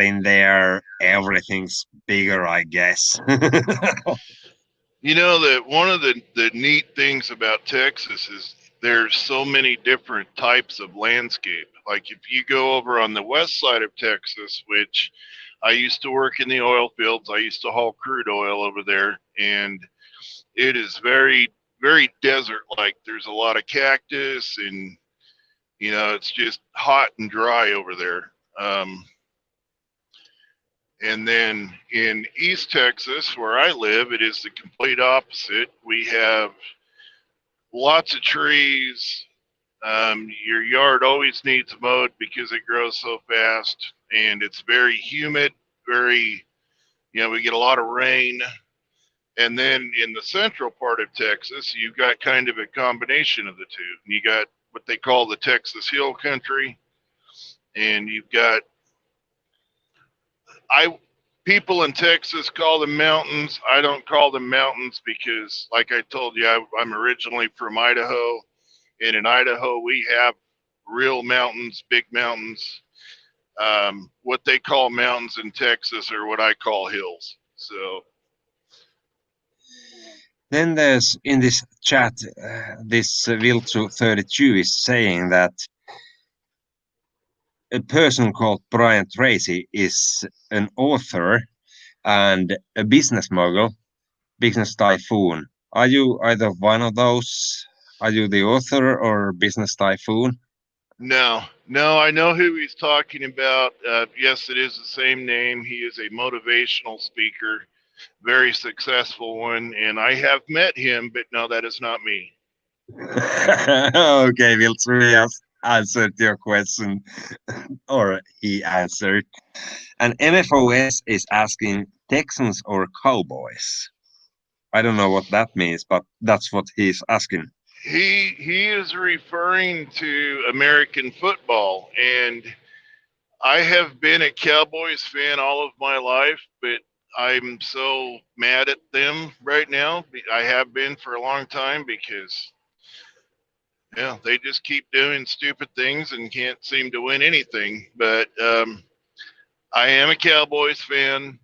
Speaker 1: in there, everything's bigger, I guess.
Speaker 3: You know that one of the neat things about Texas is there's so many different types of landscape. Like if you go over on the west side of Texas, which I used to work in the oil fields, I used to haul crude oil over there, and it is very, very desert like. There's a lot of cactus, and it's just hot and dry over there. And then in East Texas, where I live, it is the complete opposite. We have lots of trees. Your yard always needs mowed because it grows so fast, and it's very humid. Very, we get a lot of rain. And then in the central part of Texas, you've got kind of a combination of the two. You got what they call the Texas Hill Country, and you've got people in Texas call them mountains. I don't call them mountains because, like I told you, I'm originally from Idaho, and in Idaho we have real mountains, big mountains. What they call mountains in Texas are what I call hills. So
Speaker 1: Then there's in this chat, this Viltsu32 is saying that a person called Brian Tracy is an author and a business mogul, business typhoon. Are you either one of those? Are you the author or business typhoon?
Speaker 3: no, I know who he's talking about. Yes, it is the same name. He is a motivational speaker, very successful one, and I have met him, but no, that is not me.
Speaker 1: Okay, Viltsu has answered your question, or he answered. And MFOS is asking Texans or Cowboys. I don't know what that means, but that's what he's asking.
Speaker 3: He is referring to American football, and I have been a Cowboys fan all of my life, but I'm so mad at them right now. I have been for a long time because they just keep doing stupid things and can't seem to win anything. But I am a Cowboys fan.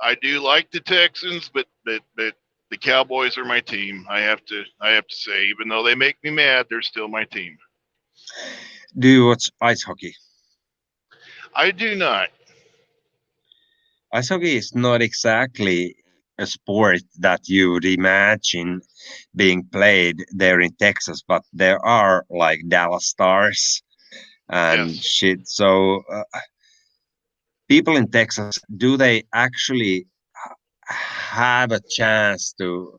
Speaker 3: I do like the Texans, but the Cowboys are my team. I have to say, even though they make me mad, they're still my team.
Speaker 1: Do you watch ice hockey?
Speaker 3: I do not.
Speaker 1: Ice hockey is not exactly a sport that you would imagine being played there in Texas, but there are like Dallas Stars and shit. So people in Texas, do they actually have a chance to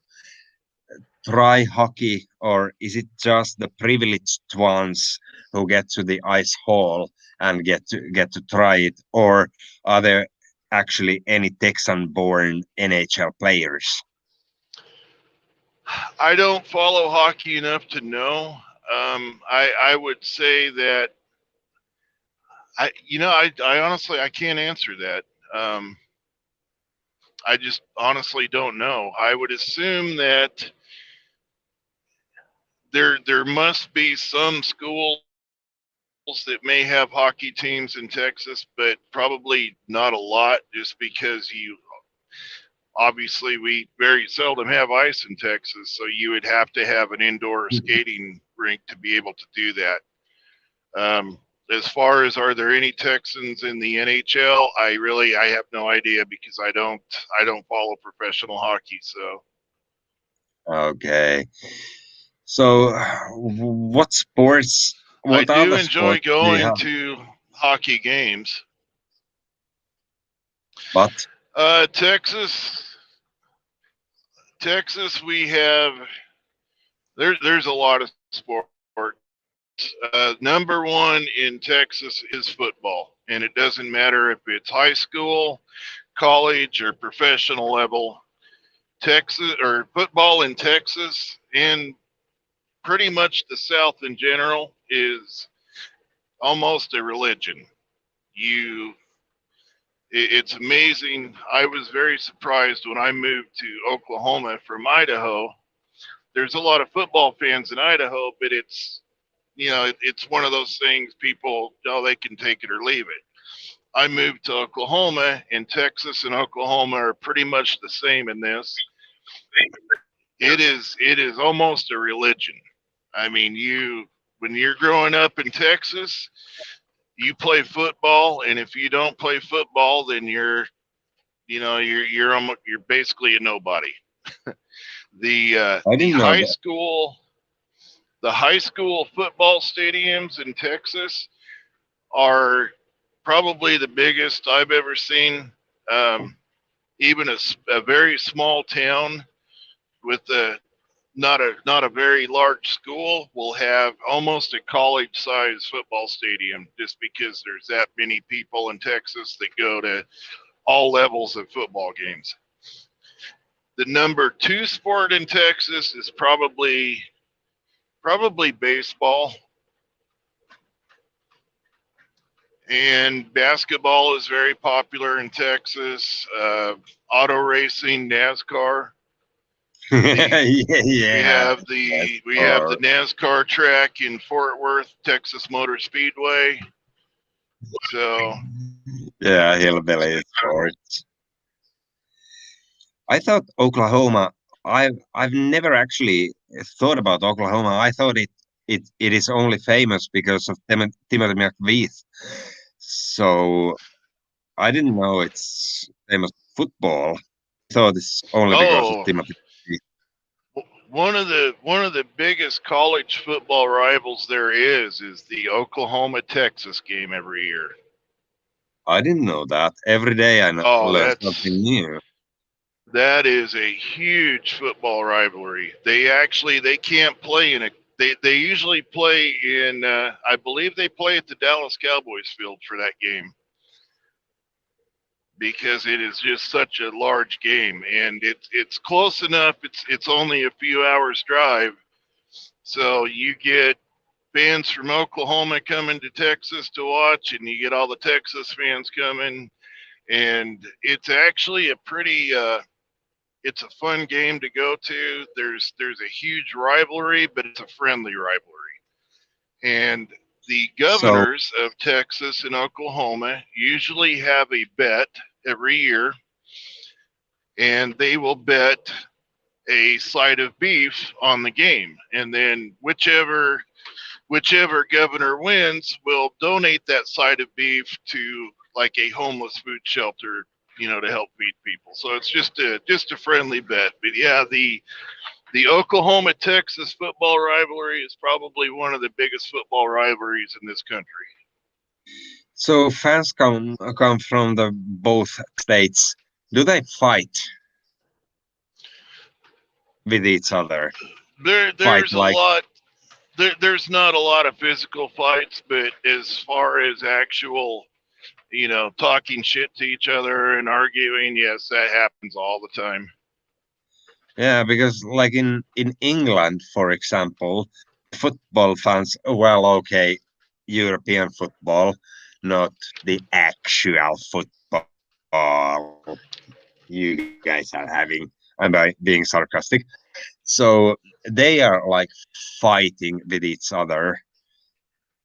Speaker 1: try hockey, or is it just the privileged ones who get to the ice hall and get to try it, or are there actually any Texan-born NHL players?
Speaker 3: I don't follow hockey enough to know. I would say that I honestly I can't answer that. I just honestly don't know. I would assume that there must be some schools that may have hockey teams in Texas, but probably not a lot, just because obviously we very seldom have ice in Texas, so you would have to have an indoor skating rink to be able to do that. As far as are there any Texans in the NHL, I have no idea because I don't follow professional hockey. So
Speaker 1: Okay. So what sports?
Speaker 3: I
Speaker 1: What
Speaker 3: do
Speaker 1: other
Speaker 3: enjoy
Speaker 1: sports do you
Speaker 3: going
Speaker 1: have?
Speaker 3: to hockey games.
Speaker 1: But
Speaker 3: Texas, we have there's a lot of sports Number one in Texas is football, and it doesn't matter if it's high school, college, or professional level. Texas or football in Texas and pretty much the South in general is almost a religion. You, it's amazing. I was very surprised when I moved to Oklahoma from Idaho. There's a lot of football fans in Idaho, but it's one of those things people, they can take it or leave it. I moved to Oklahoma, and Texas and Oklahoma are pretty much the same in this. It is almost a religion. I mean, when you're growing up in Texas, you play football, and if you don't play football, then you're basically a nobody.
Speaker 1: I didn't know that.
Speaker 3: The high school football stadiums in Texas are probably the biggest I've ever seen. Even a very small town with not a very large school will have almost a college-sized football stadium, just because there's that many people in Texas that go to all levels of football games. The number 2 sport in Texas is probably baseball. And basketball is very popular in Texas. Auto racing, NASCAR.
Speaker 1: Yeah.
Speaker 3: We have the NASCAR track in Fort Worth, Texas Motor Speedway. So
Speaker 1: yeah, hillbilly sports. I thought Oklahoma. I've never actually thought about Oklahoma. I thought it is only famous because of Timothy McVeigh. So I didn't know it's famous football. I thought it's only because of Timothy McVeigh.
Speaker 3: One of the biggest college football rivals there is the Oklahoma-Texas game every year.
Speaker 1: I didn't know that. Every day I learn something new.
Speaker 3: That is a huge football rivalry. They can't play in they usually play in I believe they play at the Dallas Cowboys field for that game, because it is just such a large game, and it's close enough. It's only a few hours drive, so you get fans from Oklahoma coming to Texas to watch, and you get all the Texas fans coming, and it's actually a pretty it's a fun game to go to. There's a huge rivalry, but it's a friendly rivalry. And the governors of Texas and Oklahoma usually have a bet every year, and they will bet a side of beef on the game. And then whichever governor wins will donate that side of beef to like a homeless food shelter, to help feed people. So it's just a friendly bet. But yeah, the Oklahoma Texas football rivalry is probably one of the biggest football rivalries in this country.
Speaker 1: So fans come from the both states. Do they fight with each other?
Speaker 3: There's a lot. There's not a lot of physical fights, but as far as actual, talking shit to each other and arguing, yes, that happens all the time.
Speaker 1: Yeah, because like in England, for example, football fans, well, okay, European football, not the actual football you guys are having. I'm being sarcastic. So they are like fighting with each other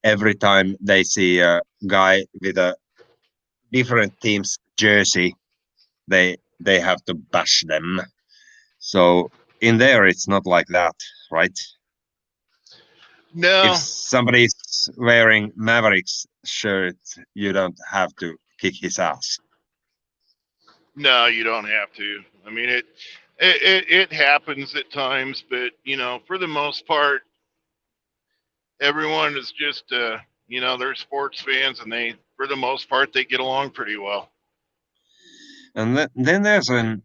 Speaker 1: every time they see a guy with a different team's jersey. They have to bash them. So in there, it's not like that, right?
Speaker 3: No.
Speaker 1: If somebody's wearing Mavericks shirt, you don't have to kick his ass.
Speaker 3: No, you don't have to. I mean, it happens at times, but for the most part, everyone is just they're sports fans, and for the most part, they get along pretty well.
Speaker 1: And then there's a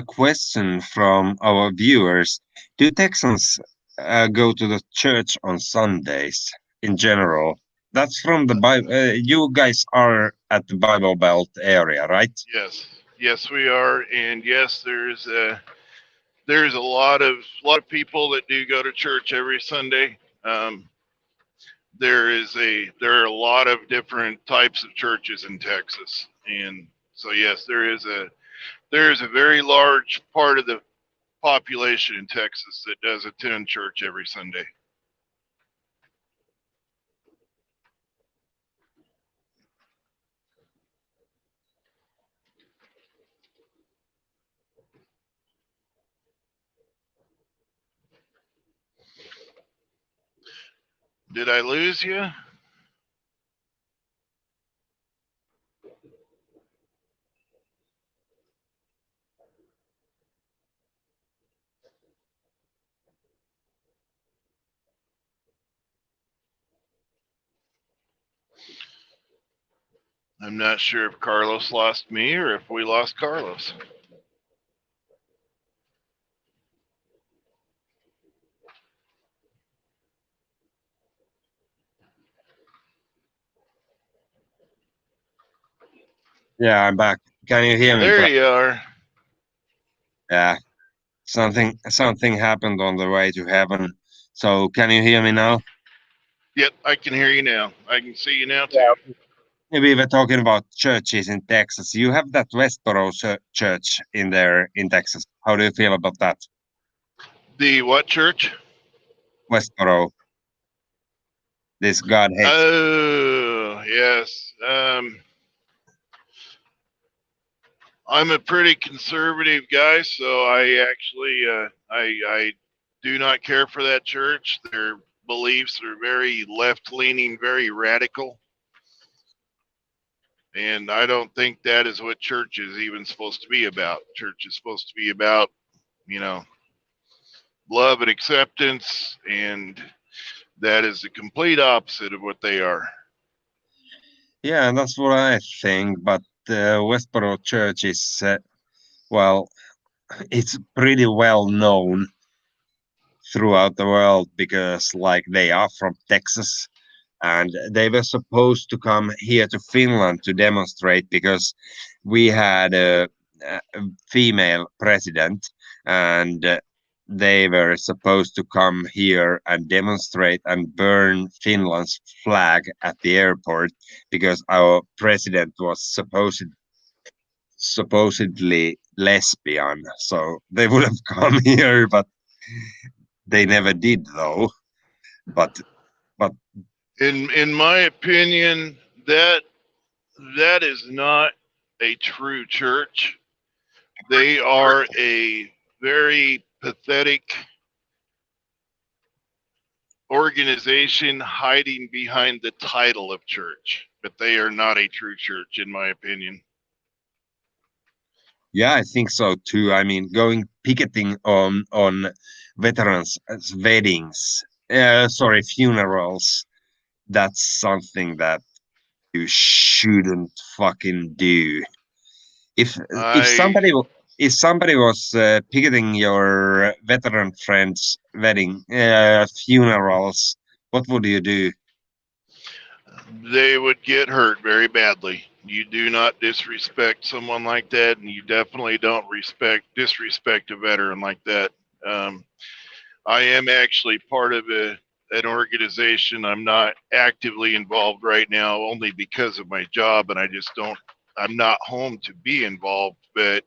Speaker 1: question from our viewers. Do Texans go to the church on Sundays? in general. That's from the Bible. You guys are at the Bible Belt area, right?
Speaker 3: Yes, we are, and yes, there's a lot of people that do go to church every Sunday. There are a lot of different types of churches in Texas, and so yes, there is a very large part of the population in Texas that does attend church every Sunday. Did I lose you? I'm not sure if Carlos lost me or if we lost Carlos.
Speaker 1: Yeah, I'm back. Can you hear me?
Speaker 3: There you are.
Speaker 1: Yeah, something happened on the way to heaven. So can you hear me now?
Speaker 3: Yep, I can hear you now. I can see you now too.
Speaker 1: We were talking about churches in Texas. You have that Westboro church in there in Texas. How do you feel about that?
Speaker 3: The what church?
Speaker 1: Westboro. This Godhead.
Speaker 3: Oh, yes. I'm a pretty conservative guy, so I actually I do not care for that church. Their beliefs are very left-leaning, very radical. And I don't think that is what church is even supposed to be about. Church is supposed to be about, love and acceptance, and that is the complete opposite of what they are.
Speaker 1: Yeah, that's what I think. But Westboro Church is, well, it's pretty well known throughout the world because, like, they are from Texas and they were supposed to come here to Finland to demonstrate because we had a female president and they were supposed to come here and demonstrate and burn Finland's flag at the airport because our president was supposedly lesbian. So they would have come here, but they never did, though. But
Speaker 3: In my opinion, that is not a true church. They are a very pathetic organization hiding behind the title of church, but they are not a true church, in my opinion.
Speaker 1: yeah, I think so too. I mean, going picketing on veterans' weddings, funerals. That's something that you shouldn't fucking do. If if somebody if somebody was picketing your veteran friend's wedding funerals, what would you do?
Speaker 3: They would get hurt very badly. You do not disrespect someone like that, and you definitely don't disrespect a veteran like that. I am actually part of an organization. I'm not actively involved right now, only because of my job, and I'm not home to be involved. But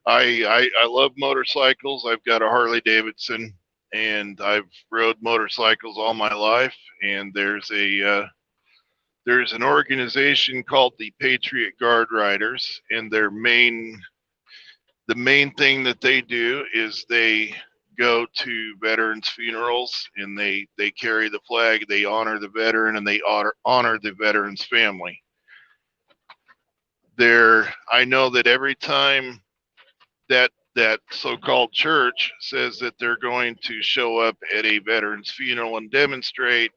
Speaker 3: I love motorcycles. I've got a Harley Davidson, and I've rode motorcycles all my life. And there's an organization called the Patriot Guard Riders, and the main thing that they do is they go to veterans' funerals and they carry the flag, they honor the veteran, and they honor the veteran's family. I know that every time that so-called church says that they're going to show up at a veteran's funeral and demonstrate,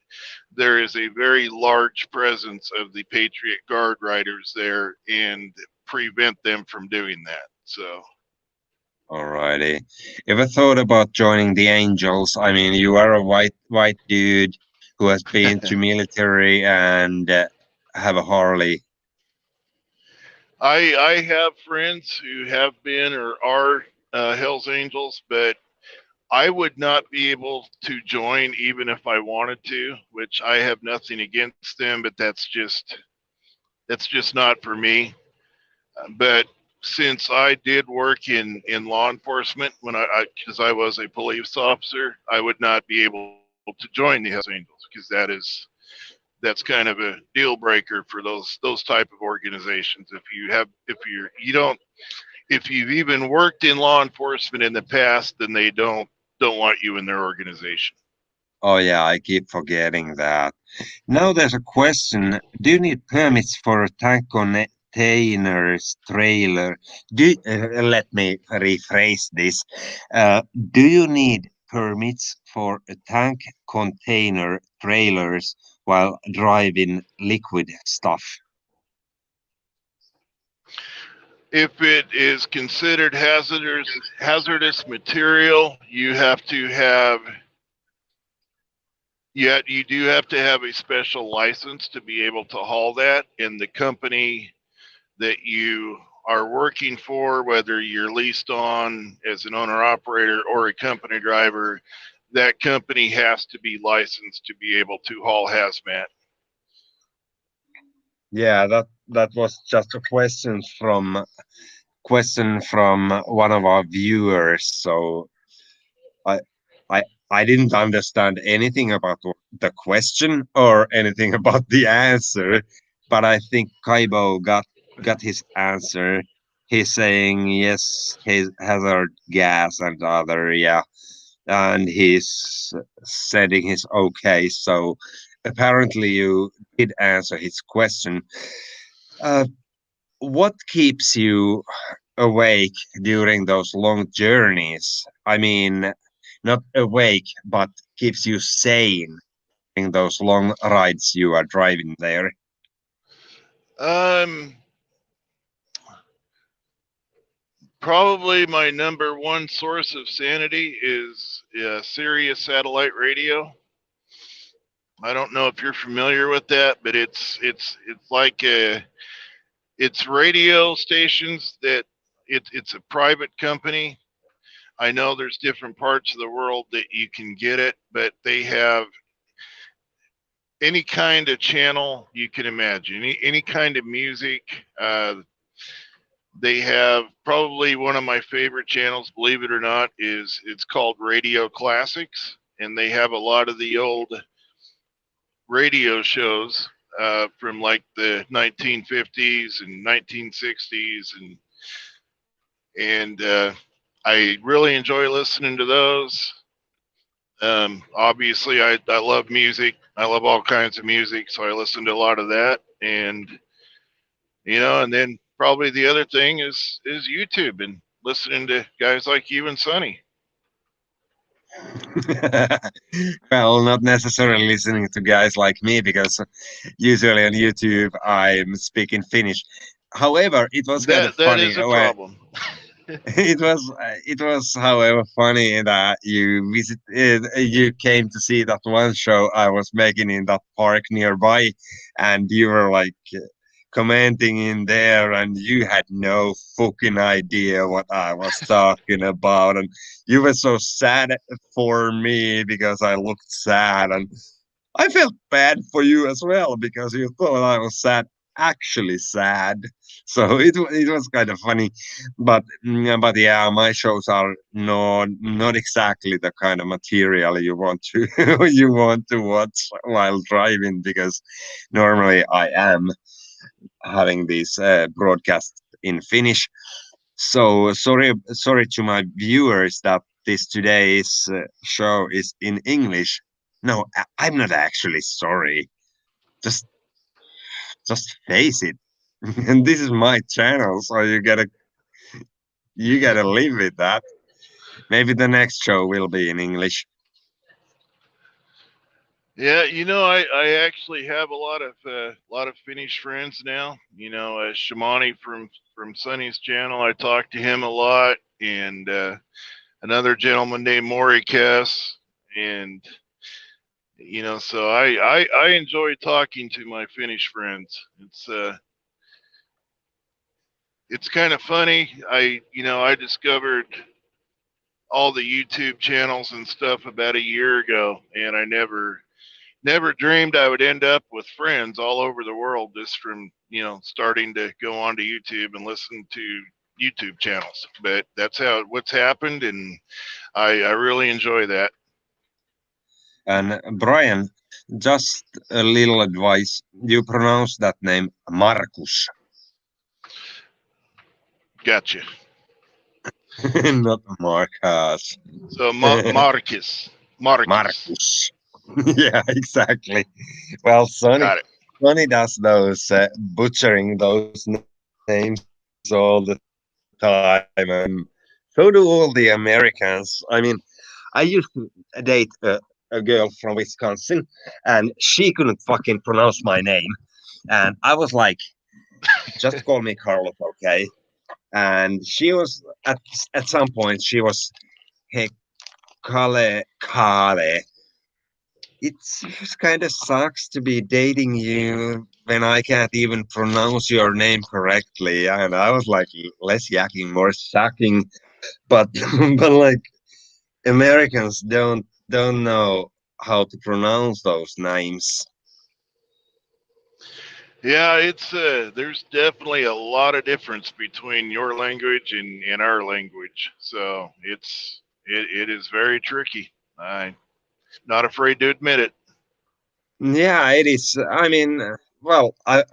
Speaker 3: there is a very large presence of the Patriot Guard Riders there and prevent them from doing that. So,
Speaker 1: Alrighty. Ever thought about joining the Angels? I mean, you are a white dude who has been to military and have a Harley?
Speaker 3: I have friends who have been or are Hell's Angels, but I would not be able to join even if I wanted to, which I have nothing against them, but that's just not for me. But since I did work in law enforcement when because I was a police officer, I would not be able to join the Hells Angels because that's kind of a deal breaker for those type of organizations. If you've even worked in law enforcement in the past, then they don't want you in their organization.
Speaker 1: Oh yeah, I keep forgetting that. Now there's a question. Do you need permits for a tank container's trailer? Let me rephrase this. Do you need permits for a tank container trailers while driving liquid stuff?
Speaker 3: If it is considered hazardous material, you do have to have a special license to be able to haul that. And the company that you are working for, whether you're leased on as an owner operator or a company driver, that company has to be licensed to be able to haul hazmat.
Speaker 1: Yeah, that was just a question from one of our viewers. So I I I didn't understand anything about the question or anything about the answer, but I think Kaibo got his answer. He's saying yes, his hazard gas and other, yeah, and he's setting his okay. So apparently you did answer his question. Uh, what keeps you awake during those long journeys? I mean, not awake, but keeps you sane in those long rides you are driving there.
Speaker 3: Um, Probably my number one source of sanity is Sirius satellite radio. I don't know if you're familiar with that, but it's like it's radio stations that it's a private company. I know there's different parts of the world that you can get it, but they have any kind of channel you can imagine, any kind of music. They have probably one of my favorite channels, believe it or not, it's called Radio Classics, and they have a lot of the old radio shows from like the 1950s and 1960s, and I really enjoy listening to those. Obviously, I love music. I love all kinds of music, so I listen to a lot of that, and and then probably the other thing is YouTube and listening to guys like you and Sonny.
Speaker 1: Well, not necessarily listening to guys like me because usually on YouTube I'm speaking Finnish. However, it was kind of
Speaker 3: That
Speaker 1: funny.
Speaker 3: is a problem.
Speaker 1: It was however funny that you came to see that one show I was making in that park nearby, and you were like commenting in there, and you had no fucking idea what I was talking about, and you were so sad for me because I looked sad, and I felt bad for you as well because you thought I was sad, actually sad. So it was kind of funny, but yeah, my shows are not exactly the kind of material you want to you want to watch while driving because normally I am having these broadcasts in Finnish. So sorry to my viewers that this today's show is in English. No, I'm not actually sorry. Just just face it. And this is my channel, so you gotta live with that. Maybe the next show will be in English.
Speaker 3: Yeah, I actually have a lot of Finnish friends now. Shamani from Sonny's channel, I talk to him a lot, and another gentleman named Maury Kess, and You know, so I enjoy talking to my Finnish friends. It's kind of funny. I discovered all the YouTube channels and stuff about a year ago, and I never dreamed I would end up with friends all over the world just from starting to go onto YouTube and listen to YouTube channels. But that's what's happened, and I really enjoy that.
Speaker 1: And Brian, just a little advice. You pronounce that name Markus.
Speaker 3: Gotcha.
Speaker 1: Not Marcus.
Speaker 3: So Marcus.
Speaker 1: Markus. Yeah, exactly. Well,
Speaker 3: Got it.
Speaker 1: Sonny does those butchering those names all the time, and so do all the Americans. I mean, I used to date a girl from Wisconsin, and she couldn't fucking pronounce my name, and I was like, "Just call me Carlos, okay?" And she was at some point she was, "Hey, Kale." It kind of sucks to be dating you when I can't even pronounce your name correctly. And I was like, less yakking, more sucking. But but like Americans don't know how to pronounce those names.
Speaker 3: Yeah, it's there's definitely a lot of difference between your language and our language. So it is very tricky. I'm not afraid to admit it.
Speaker 1: Yeah, it is. I mean, well, I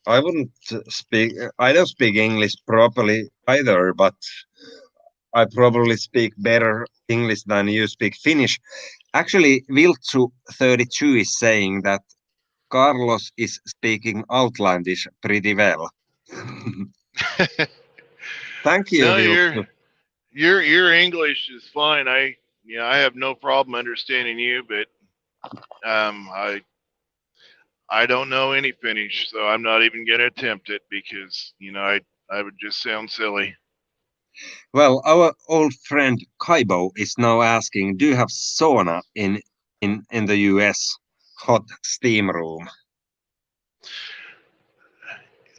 Speaker 1: wouldn't speak. I don't speak English properly either, but I probably speak better English than you speak Finnish. Actually, Viltsu32 is saying that Carlos is speaking Outlandish pretty well. Thank you,
Speaker 3: No,
Speaker 1: Viltsu.
Speaker 3: your English is fine. I have no problem understanding you, but I don't know any Finnish, so I'm not even gonna attempt it because I would just sound silly.
Speaker 1: Well, our old friend Kaibo is now asking, do you have sauna in the US? Hot steam room.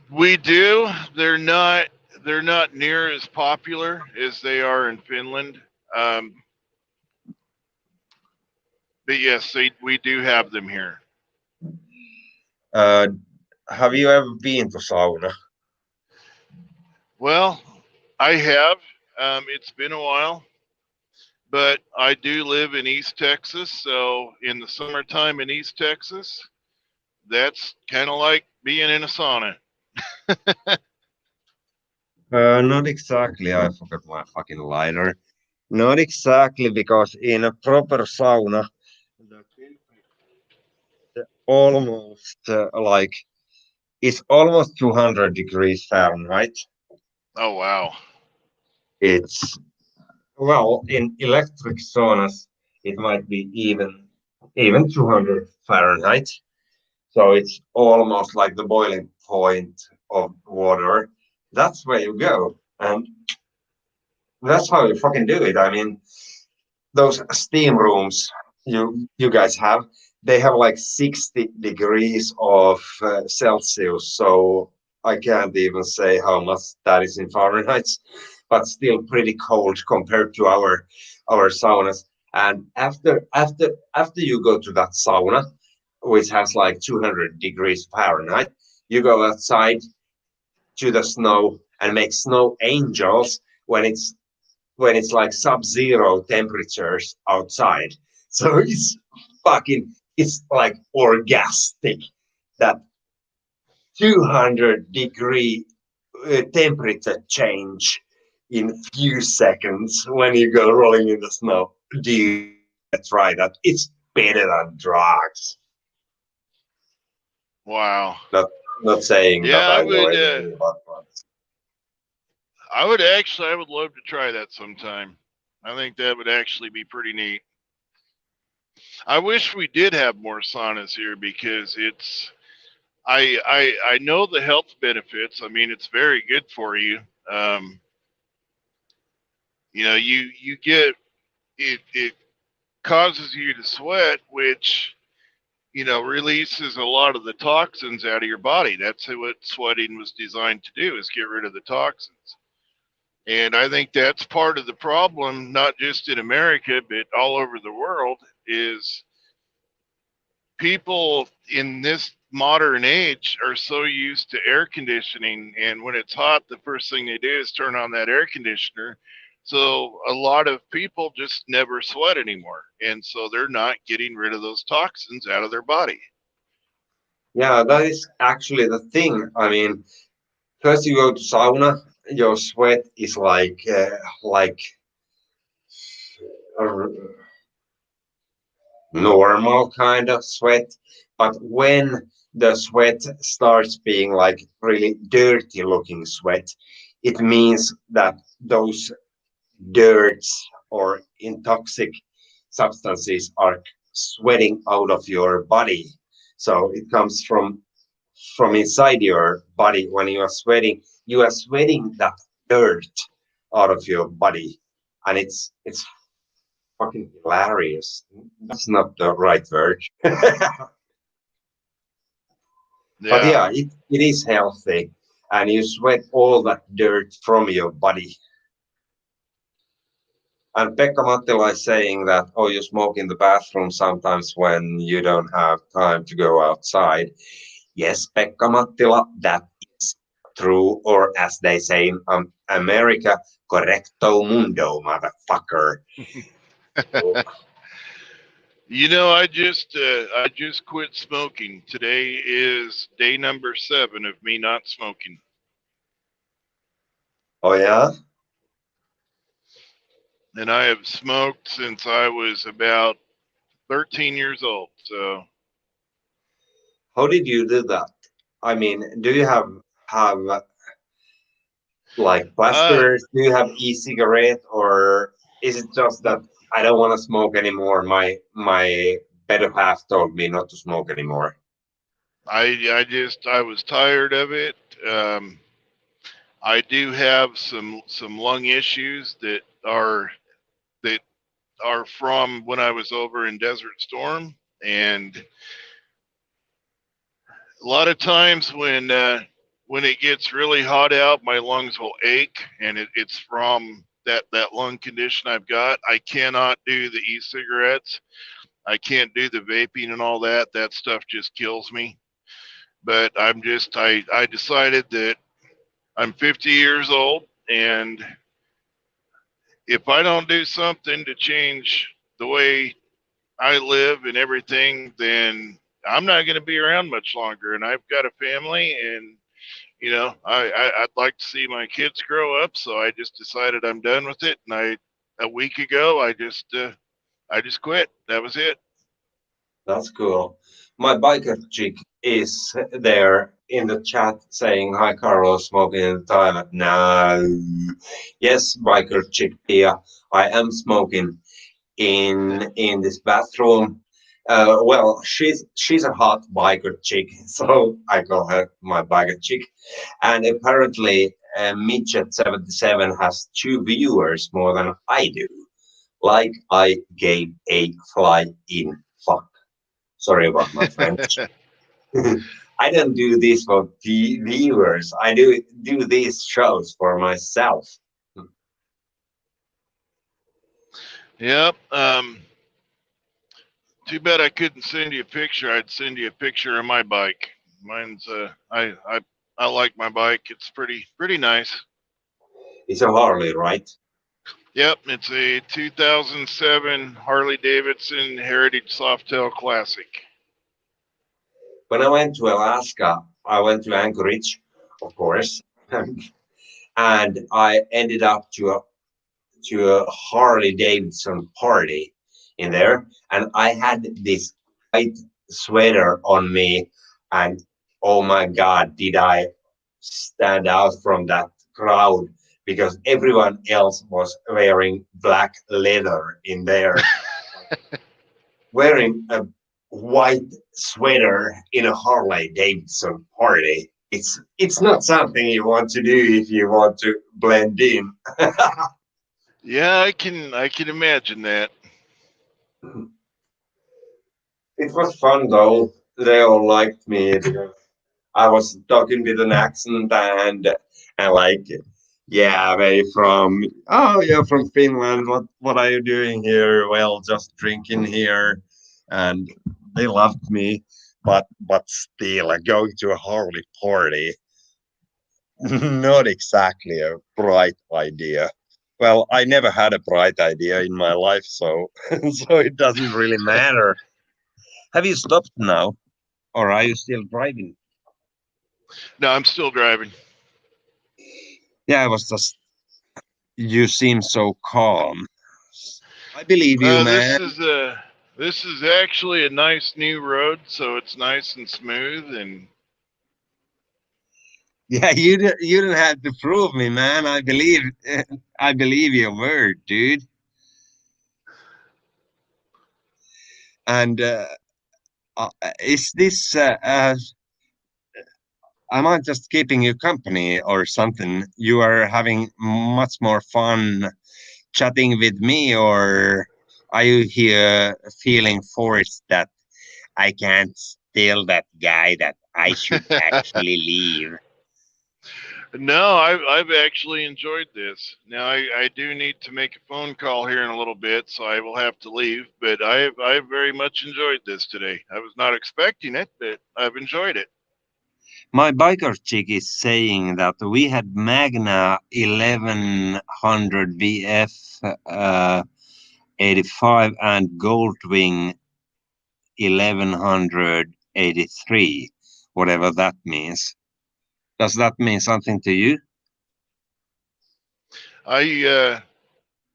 Speaker 3: We do. They're not near as popular as they are in Finland. Um, but yes, we do have them here.
Speaker 1: Uh, have you ever been to sauna?
Speaker 3: Well, I have. It's been a while, but I do live in East Texas, so in the summertime in East Texas, that's kind of like being in a sauna.
Speaker 1: Not exactly. I forgot my fucking lighter. Not exactly, because in a proper sauna, the almost like it's almost 200 degrees Fahrenheit.
Speaker 3: Oh wow.
Speaker 1: It's well, in electric saunas, it might be even 200 Fahrenheit. So it's almost like the boiling point of water. That's where you go, and that's how you fucking do it. I mean, those steam rooms you guys have, they have like 60 degrees of Celsius. So I can't even say how much that is in Fahrenheit, but still pretty cold compared to our saunas. And after you go to that sauna, which has like 200 degrees Fahrenheit, you go outside to the snow and make snow angels when it's like sub-zero temperatures outside. So it's like orgastic, that 200-degree temperature change in few seconds when you go rolling in the snow. Dude, you gotta try that. It's better than drugs.
Speaker 3: Wow.
Speaker 1: Not not saying that
Speaker 3: Yeah,
Speaker 1: I know anything about drugs.
Speaker 3: I would love to try that sometime. I think that would actually be pretty neat. I wish we did have more saunas here because I know the health benefits. I mean, it's very good for you. Um, you get it causes you to sweat, which releases a lot of the toxins out of your body. That's what sweating was designed to do, is get rid of the toxins. And I think that's part of the problem, not just in America, but all over the world, is people in this modern age are so used to air conditioning. And when it's hot, the first thing they do is turn on that air conditioner. So a lot of people just never sweat anymore. And so they're not getting rid of those toxins out of their body.
Speaker 1: Yeah, that is actually the thing. I mean, first you go to sauna, your sweat is like a normal kind of sweat, but when the sweat starts being like really dirty looking sweat, it means that those dirts or intoxic substances are sweating out of your body. So it comes from inside your body. When you are sweating that dirt out of your body, and it's fucking hilarious. That's not the right word. But
Speaker 3: Yeah.
Speaker 1: yeah, it is healthy, and you sweat all that dirt from your body. And Pekka Mattila is saying that, oh, you smoke in the bathroom sometimes when you don't have time to go outside. Yes, Pekka Mattila, that is true, or as they say in America, correcto mundo, motherfucker.
Speaker 3: I just quit smoking. Today is day number 7 of me not smoking.
Speaker 1: Oh yeah?
Speaker 3: And I have smoked since I was about 13 years old. So
Speaker 1: How did you do that? I mean, do you have like
Speaker 3: uh
Speaker 1: plasters? Do you have e-cigarette, or is it just that I don't want to smoke anymore? My better half told me not to smoke anymore.
Speaker 3: I was tired of it. Um I do have some lung issues that are from when I was over in Desert Storm, and a lot of times when it gets really hot out, my lungs will ache, and it's from that lung condition I've got. I cannot do the e-cigarettes. I can't do the vaping and all that. That stuff just kills me. But I decided that I'm 50 years old, and if I don't do something to change the way I live and everything, then I'm not going to be around much longer. And I've got a family, and I'd like to see my kids grow up. So I just decided I'm done with it. And a week ago, I just quit. That was it.
Speaker 1: That's cool. My biker chick is there in the chat saying, "Hi, Carlos, smoking in Thailand." No. Yes, biker chick here. I am smoking in this bathroom. Well, she's a hot biker chick, so I call her my biker chick. And apparently, Midget77 has 2 viewers more than I do. Like I gave a fly in fuck. Sorry about my French. I don't do this for viewers. I do these shows for myself.
Speaker 3: Yep. Too bad I couldn't send you a picture. I'd send you a picture of my bike. Mine's I like my bike. It's pretty nice.
Speaker 1: It's a Harley, right?
Speaker 3: Yep, it's a 2007 Harley Davidson Heritage Softail Classic.
Speaker 1: When I went to Alaska, I went to Anchorage, of course, and I ended up to a Harley Davidson party in there, and I had this white sweater on me, and oh my God, did I stand out from that crowd because everyone else was wearing black leather in there. Wearing a white sweater in a Harley Davidson party. It's not something you want to do if you want to blend in.
Speaker 3: Yeah, I can imagine that.
Speaker 1: It was fun though. They all liked me because I was talking with an accent and like, yeah, they from, oh, you're from Finland. What are you doing here? Well, just drinking here, and they loved me. But still, going to a Harley party, not exactly a bright idea. Well, I never had a bright idea in my life, so so it doesn't really matter. Have you stopped now, or are you still driving?
Speaker 3: No, I'm still driving.
Speaker 1: Yeah, I was just. You seem so calm. I believe you, man.
Speaker 3: This is actually a nice new road, so it's nice and smooth. And
Speaker 1: Yeah, you don't have to prove me, man. I believe I believe your word, dude. And is this am I just keeping you company or something? You are having much more fun chatting with me, or are you here feeling forced that I can't tell that guy that I should actually leave?
Speaker 3: no, I've actually enjoyed this. Now I do need to make a phone call here in a little bit, so I will have to leave. But I've very much enjoyed this today. I was not expecting it, but I've enjoyed it.
Speaker 1: My biker chick is saying that we had Magna 1100 VF 85 and Goldwing 1183, whatever that means. Does that mean something to you?
Speaker 3: I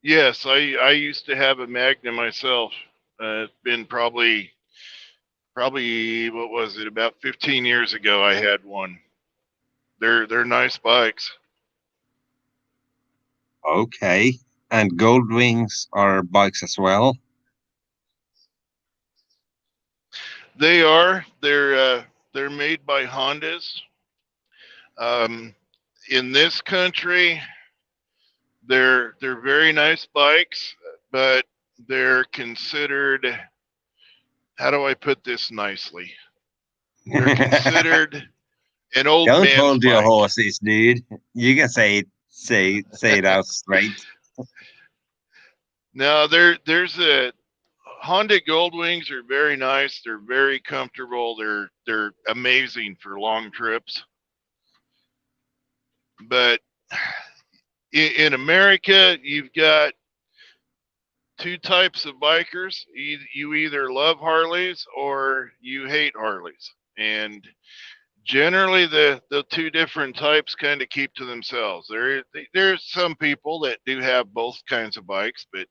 Speaker 3: yes, I used to have a Magna myself. It's been probably what was it, about 15 years ago I had one. They're nice bikes.
Speaker 1: Okay. And Goldwings are bikes as well.
Speaker 3: They are. They're made by Hondas. Um, in this country, they're very nice bikes, but they're considered. How do I put this nicely? They're considered an old
Speaker 1: Don't
Speaker 3: man's
Speaker 1: hold your
Speaker 3: bike.
Speaker 1: horses, dude. You can say it out straight.
Speaker 3: Now there's a Honda Goldwings are very nice. They're very comfortable. They're amazing for long trips. But in America, you've got two types of bikers. You either love Harleys or you hate Harleys. And generally the two different types kind of keep to themselves. There's some people that do have both kinds of bikes, but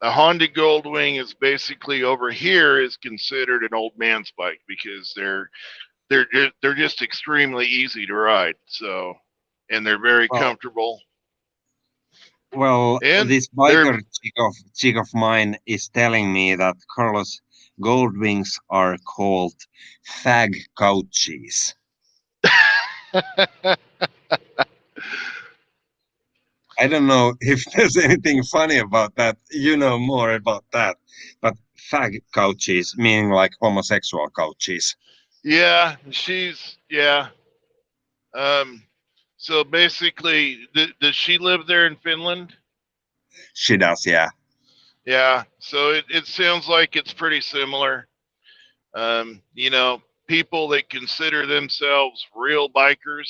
Speaker 3: a Honda Goldwing is basically over here is considered an old man's bike because they're just extremely easy to ride. So, and they're very
Speaker 1: Well,
Speaker 3: comfortable,
Speaker 1: Well,
Speaker 3: and
Speaker 1: this
Speaker 3: they're
Speaker 1: biker chick of mine is telling me that Carlos Goldwings are called fag couches. I don't know if there's anything funny about that. You know more about that. But fag couches, meaning like homosexual couches.
Speaker 3: yeah, yeah. Um, so basically, does she live there in Finland?
Speaker 1: She does, yeah.
Speaker 3: Yeah. So it sounds like it's pretty similar. People that consider themselves real bikers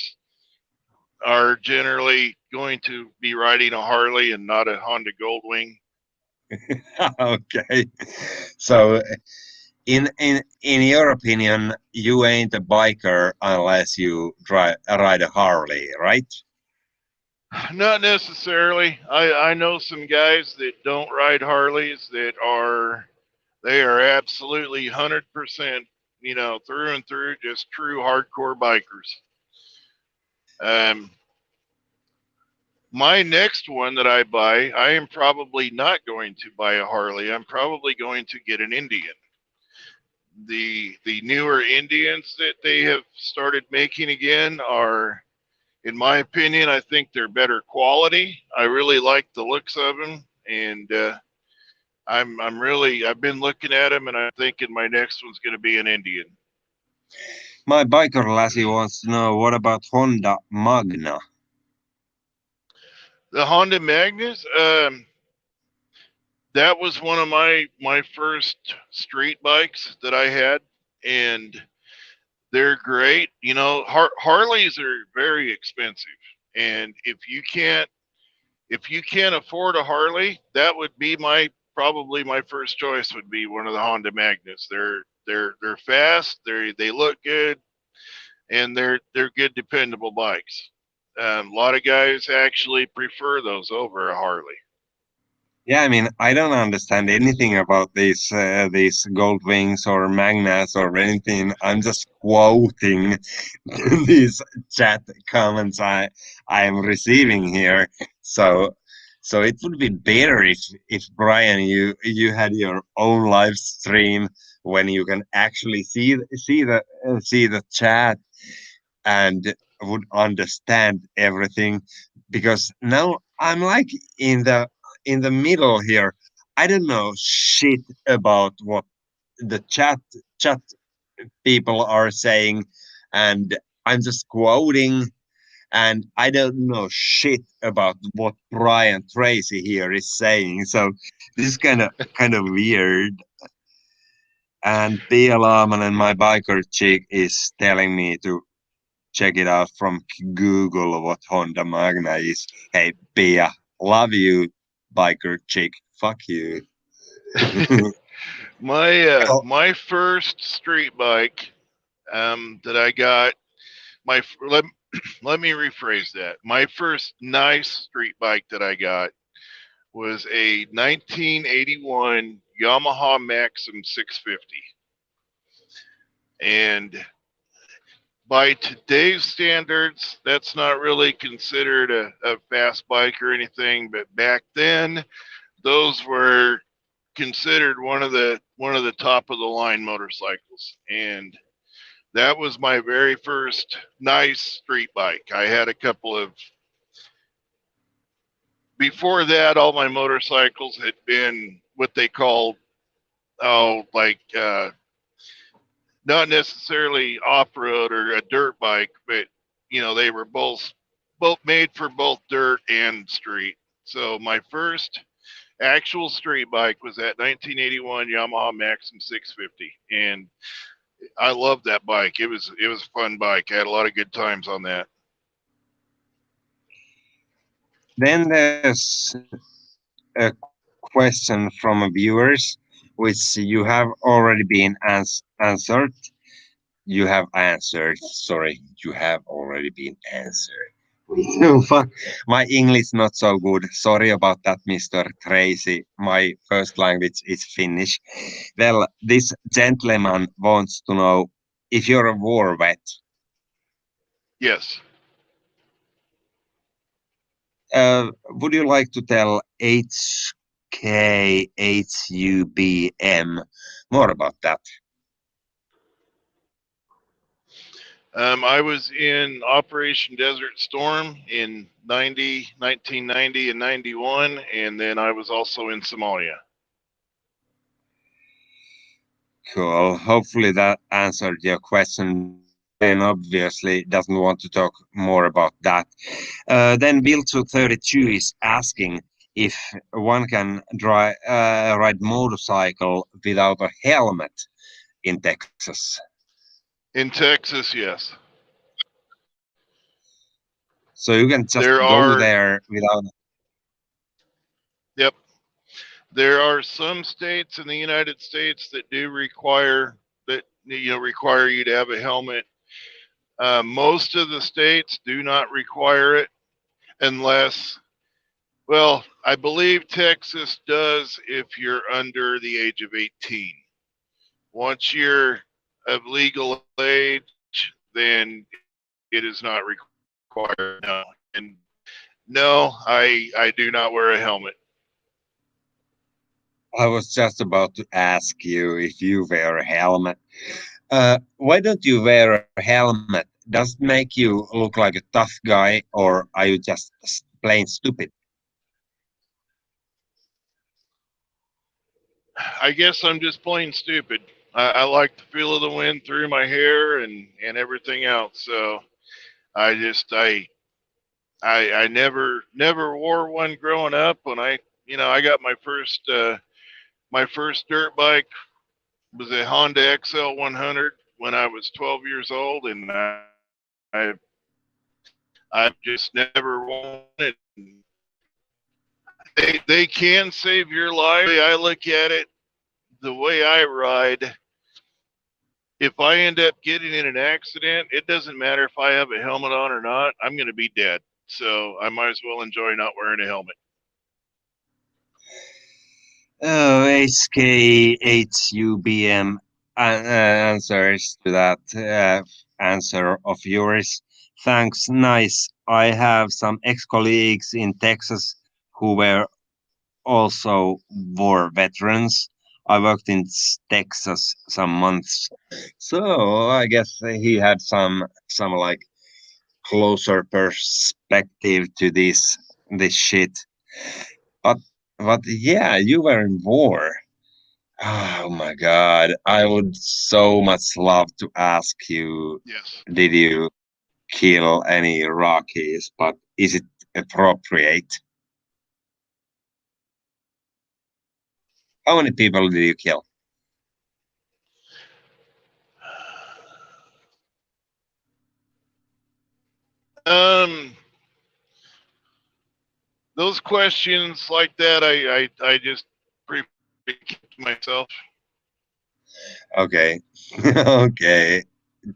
Speaker 3: are generally going to be riding a Harley and not a Honda Goldwing.
Speaker 1: Okay. So in your opinion, you ain't a biker unless you ride a Harley, right?
Speaker 3: Not necessarily. I know some guys that don't ride Harleys that they are absolutely 100%, through and through, just true hardcore bikers. Um, my next one that I buy, I am probably not going to buy a Harley. I'm probably going to get an Indian. The newer Indians that they have started making again are, in my opinion, I think they're better quality. I really like the looks of them, and I've been looking at them, and I'm thinking my next one's going to be an Indian.
Speaker 1: My biker lassie wants to know, what about Honda Magna?
Speaker 3: The Honda Magnus, that was one of my first street bikes that I had, and they're great. You know, Harleys are very expensive, and if you can't afford a Harley, that would be probably my first choice would be one of the Honda Magnus. They're fast, they look good, and they're good dependable bikes. A lot of guys actually prefer those over a Harley.
Speaker 1: Yeah, I mean, I don't understand anything about these gold wings or magnas or anything. I'm just quoting these chat comments I am receiving here. So it would be better if Brian, you had your own live stream when you can actually see the chat and would understand everything, because now I'm like in the middle here. I don't know shit about what the chat people are saying, and I'm just quoting, and I don't know shit about what Brian Tracy here is saying. So this is kind of weird. And Pia Laaman and my biker chick is telling me to check it out from Google what Honda Magna is. Hey, Pia, love you, biker chick. Fuck you.
Speaker 3: My first street bike that I got, let me rephrase that. My first nice street bike that I got was a 1981 Yamaha Maxim 650. And by today's standards, that's not really considered a fast bike or anything, but back then, those were considered one of the top of the line motorcycles. And that was my very first nice street bike. I had a couple of, before that, all my motorcycles had been what they called, not necessarily off-road or a dirt bike, but they were both made for both dirt and street. So my first actual street bike was that 1981 Yamaha Maxim 650, and I loved that bike. It was a fun bike. I had a lot of good times on that.
Speaker 1: Then there's a question from a viewers, which you have already been answered. You have answered. Sorry, you have already been answered. No, fuck. My English not so good. Sorry about that, Mr. Tracy. My first language is Finnish. Well, this gentleman wants to know if you're a war vet.
Speaker 3: Yes.
Speaker 1: Would you like to tell HKHUBM more about that?
Speaker 3: I was in Operation Desert Storm in 1990 and 91, and then I was also in Somalia.
Speaker 1: Cool. Hopefully that answered your question. And obviously doesn't want to talk more about that. Then Bill232 is asking if one can ride motorcycle without a helmet in Texas.
Speaker 3: In Texas, yes.
Speaker 1: So you can just go there without.
Speaker 3: Yep. There are some states in the United States that do require you to have a helmet. Most of the states do not require it unless, well, I believe Texas does if you're under the age of 18. Once you're of legal age, then it is not required. No. And no, I do not wear a helmet.
Speaker 1: I was just about to ask you if you wear a helmet. Why don't you wear a helmet? Does it make you look like a tough guy, or are you just plain stupid?
Speaker 3: I guess I'm just plain stupid. I like the feel of the wind through my hair and everything else. So I just I never wore one growing up. When I got my first dirt bike was a Honda XL 100 when I was 12 years old, and I've just never worn it. They can save your life. The way I look at it, the way I ride, if I end up getting in an accident, it doesn't matter if I have a helmet on or not. I'm going to be dead. So I might as well enjoy not wearing a helmet.
Speaker 1: Oh, HKHUBM answers to that answer of yours. Thanks, nice. I have some ex-colleagues in Texas who were also war veterans. I worked in Texas some months, so I guess he had some like closer perspective to this shit. But but yeah, you were in war. Oh my God. I would so much love to ask you,
Speaker 3: Yes.
Speaker 1: did you kill any Iraqis, but is it appropriate? How many people did you kill?
Speaker 3: Um, those questions like that, I just prefer to keep to myself.
Speaker 1: Okay. Okay.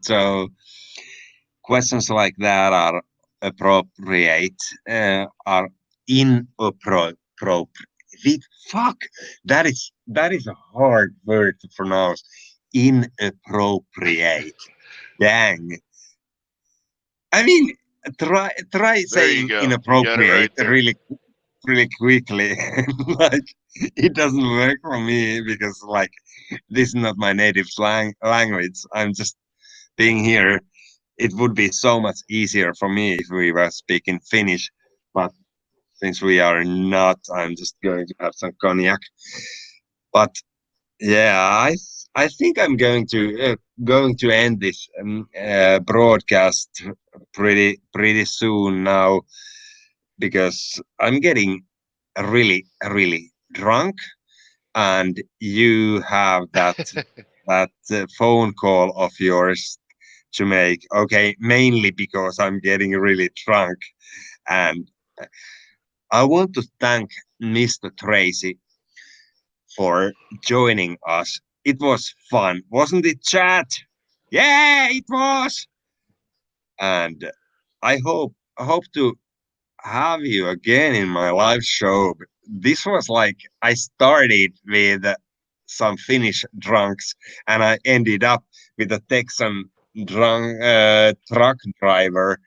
Speaker 1: So questions like that are appropriate, are inappropriate. Fuck, that is a hard word to pronounce. Inappropriate. Dang. I mean, try
Speaker 3: There you
Speaker 1: saying
Speaker 3: go. You got it
Speaker 1: inappropriate
Speaker 3: right there.
Speaker 1: really quickly. Like it doesn't work for me because like this is not my native language. I'm just being here. It would be so much easier for me if we were speaking Finnish, but since we are not, I'm just going to have some cognac. But yeah, I think I'm going to end this broadcast pretty soon now because I'm getting really drunk, and you have that phone call of yours to make. Okay, mainly because I'm getting really drunk, and I want to thank Mr. Tracy for joining us. It was fun, wasn't it, chat? Yeah, it was. And I hope to have you again in my live show. This was like I started with some Finnish drunks, and I ended up with a Texan truck driver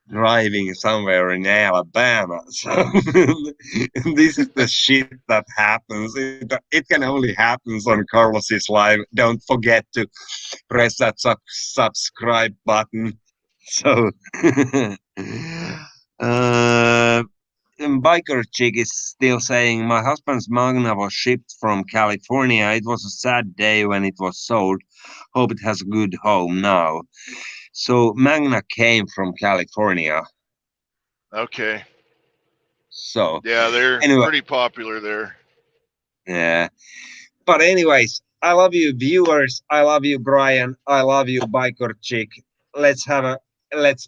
Speaker 1: driving somewhere in Alabama. So this is the shit that happens. It can only happen on Carlos's live. Don't forget to press that subscribe button. So uh, Biker Chick is still saying my husband's Magna was shipped from California. It was a sad day when it was sold. Hope it has a good home now. So Magna came from California.
Speaker 3: Okay.
Speaker 1: So
Speaker 3: Yeah, they're
Speaker 1: anyway,
Speaker 3: pretty popular there.
Speaker 1: yeah. But anyways, I love you viewers. I love you, Brian. I love you, Biker Chick. Let's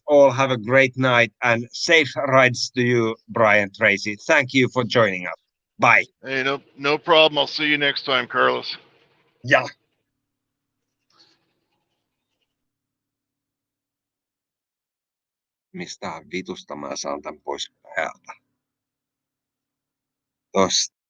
Speaker 1: all have a great night and safe rides to you, Brian Tracy. Thank you for joining us. Bye.
Speaker 3: Hey, no problem. I'll see you next time, Carlos.
Speaker 1: Ja. Mistä vitusta mä saan tän pois päältä? Tosta.